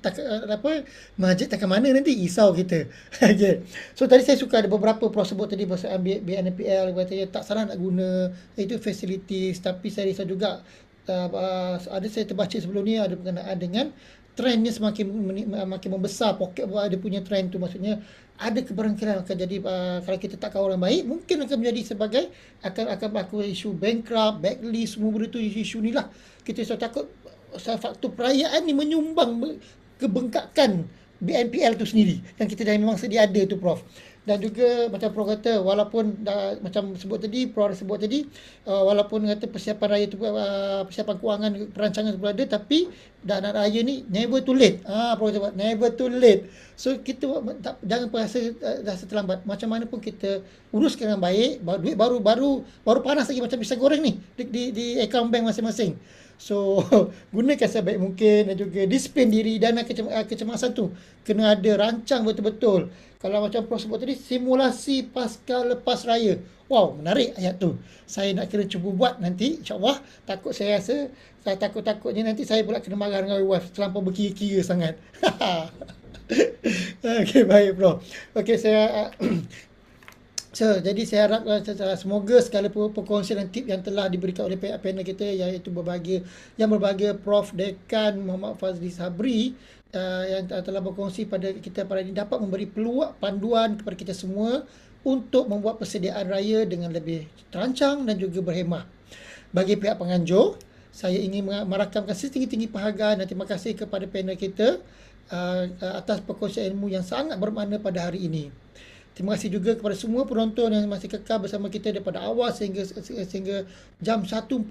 tak apa masjid tak ke mana nanti risau kita. Okey. So tadi saya suka ada beberapa Prof sebut tadi pasal BNPL katanya tak salah nak guna itu facilities tapi saya risau juga ada saya terbaca sebelum ni ada berkenaan dengan trendnya semakin makin membesar poket dia punya trend tu maksudnya ada keberangkiran akan jadi kalau kita tak kawal orang baik mungkin akan menjadi sebagai akan berlaku isu bankrupt, blacklist semua benda tu isu ni lah. Kita so takut faktor perayaan ni menyumbang kebengkakan BNPL tu sendiri yang kita dah memang sedia ada tu Prof. Dan juga macam Prof kata walaupun macam sebut tadi Prof sebut tadi walaupun kata persiapan raya tu persiapan kewangan perancangan tu ada tapi dah nak raya ni never too late. Prof sebut never too late. So kita jangan rasa terlambat. Macam mana pun kita uruskan dengan baik, duit baru panas lagi macam pisang goreng ni di account bank masing-masing. So gunakan sebaik mungkin dan juga disiplin diri dan kecemasan tu kena ada rancang betul-betul. Kalau macam Prof sebut tadi simulasi pasca lepas raya. Wow, menarik ayat tu. Saya nak kena cuba buat nanti insya-Allah. Takut saya rasa saya takut-takutnya nanti saya pula kena marah dengan wife terlampau berkira-kira sangat. Okey baik Prof. Okey saya So, jadi saya harap semoga segala perkongsian dan tip yang telah diberikan oleh panel kita iaitu berbahagia Prof Dekan Muhammad Fazli Sabri yang telah berkongsi pada kita pada ini dapat memberi peluang panduan kepada kita semua untuk membuat persediaan raya dengan lebih terancang dan juga berhemah. Bagi pihak penganjur, saya ingin merakamkan setinggi-tinggi penghargaan dan terima kasih kepada panel kita atas perkongsian ilmu yang sangat bermakna pada hari ini. Terima kasih juga kepada semua penonton yang masih kekal bersama kita daripada awal sehingga jam 1.40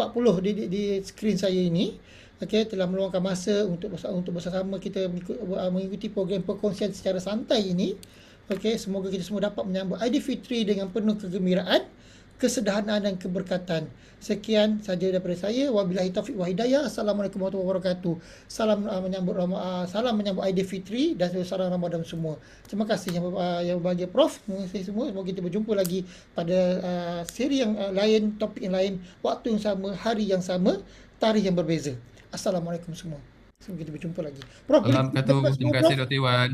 di skrin saya ini. Okey, telah meluangkan masa untuk bersama kita mengikuti program perkongsian secara santai ini. Okey, semoga kita semua dapat menyambut Aidilfitri dengan penuh kegembiraan, kesederhanaan dan keberkatan. Sekian saja daripada saya. Wabillahi taufiq wa hidayah. Assalamualaikum warahmatullahi wabarakatuh. Salam menyambut Aidilfitri dan salam Ramadan semua. Terima kasih yang berbahagia Prof. Terima kasih semua. Semoga kita berjumpa lagi pada seri yang lain, topik yang lain, waktu yang sama, hari yang sama, tarikh yang berbeza. Assalamualaikum semua. Semoga kita berjumpa lagi. Prof, boleh kita Assalamualaikum. bergambar Terima semua kasih Prof? Dr. Iwan.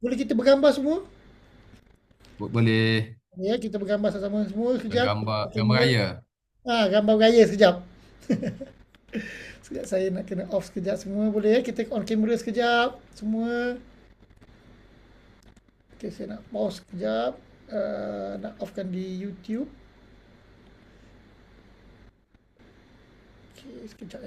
Boleh kita bergambar semua? Boleh Ya, kita bergambar sama-sama semua sekejap. gambar raya. Gambar gaya sekejap. Sekejap saya nak kena off sekejap semua boleh ya. Kita on kamera sekejap semua. Okay, saya nak pause sekejap. Nak offkan di YouTube. Okay, sekejap ya.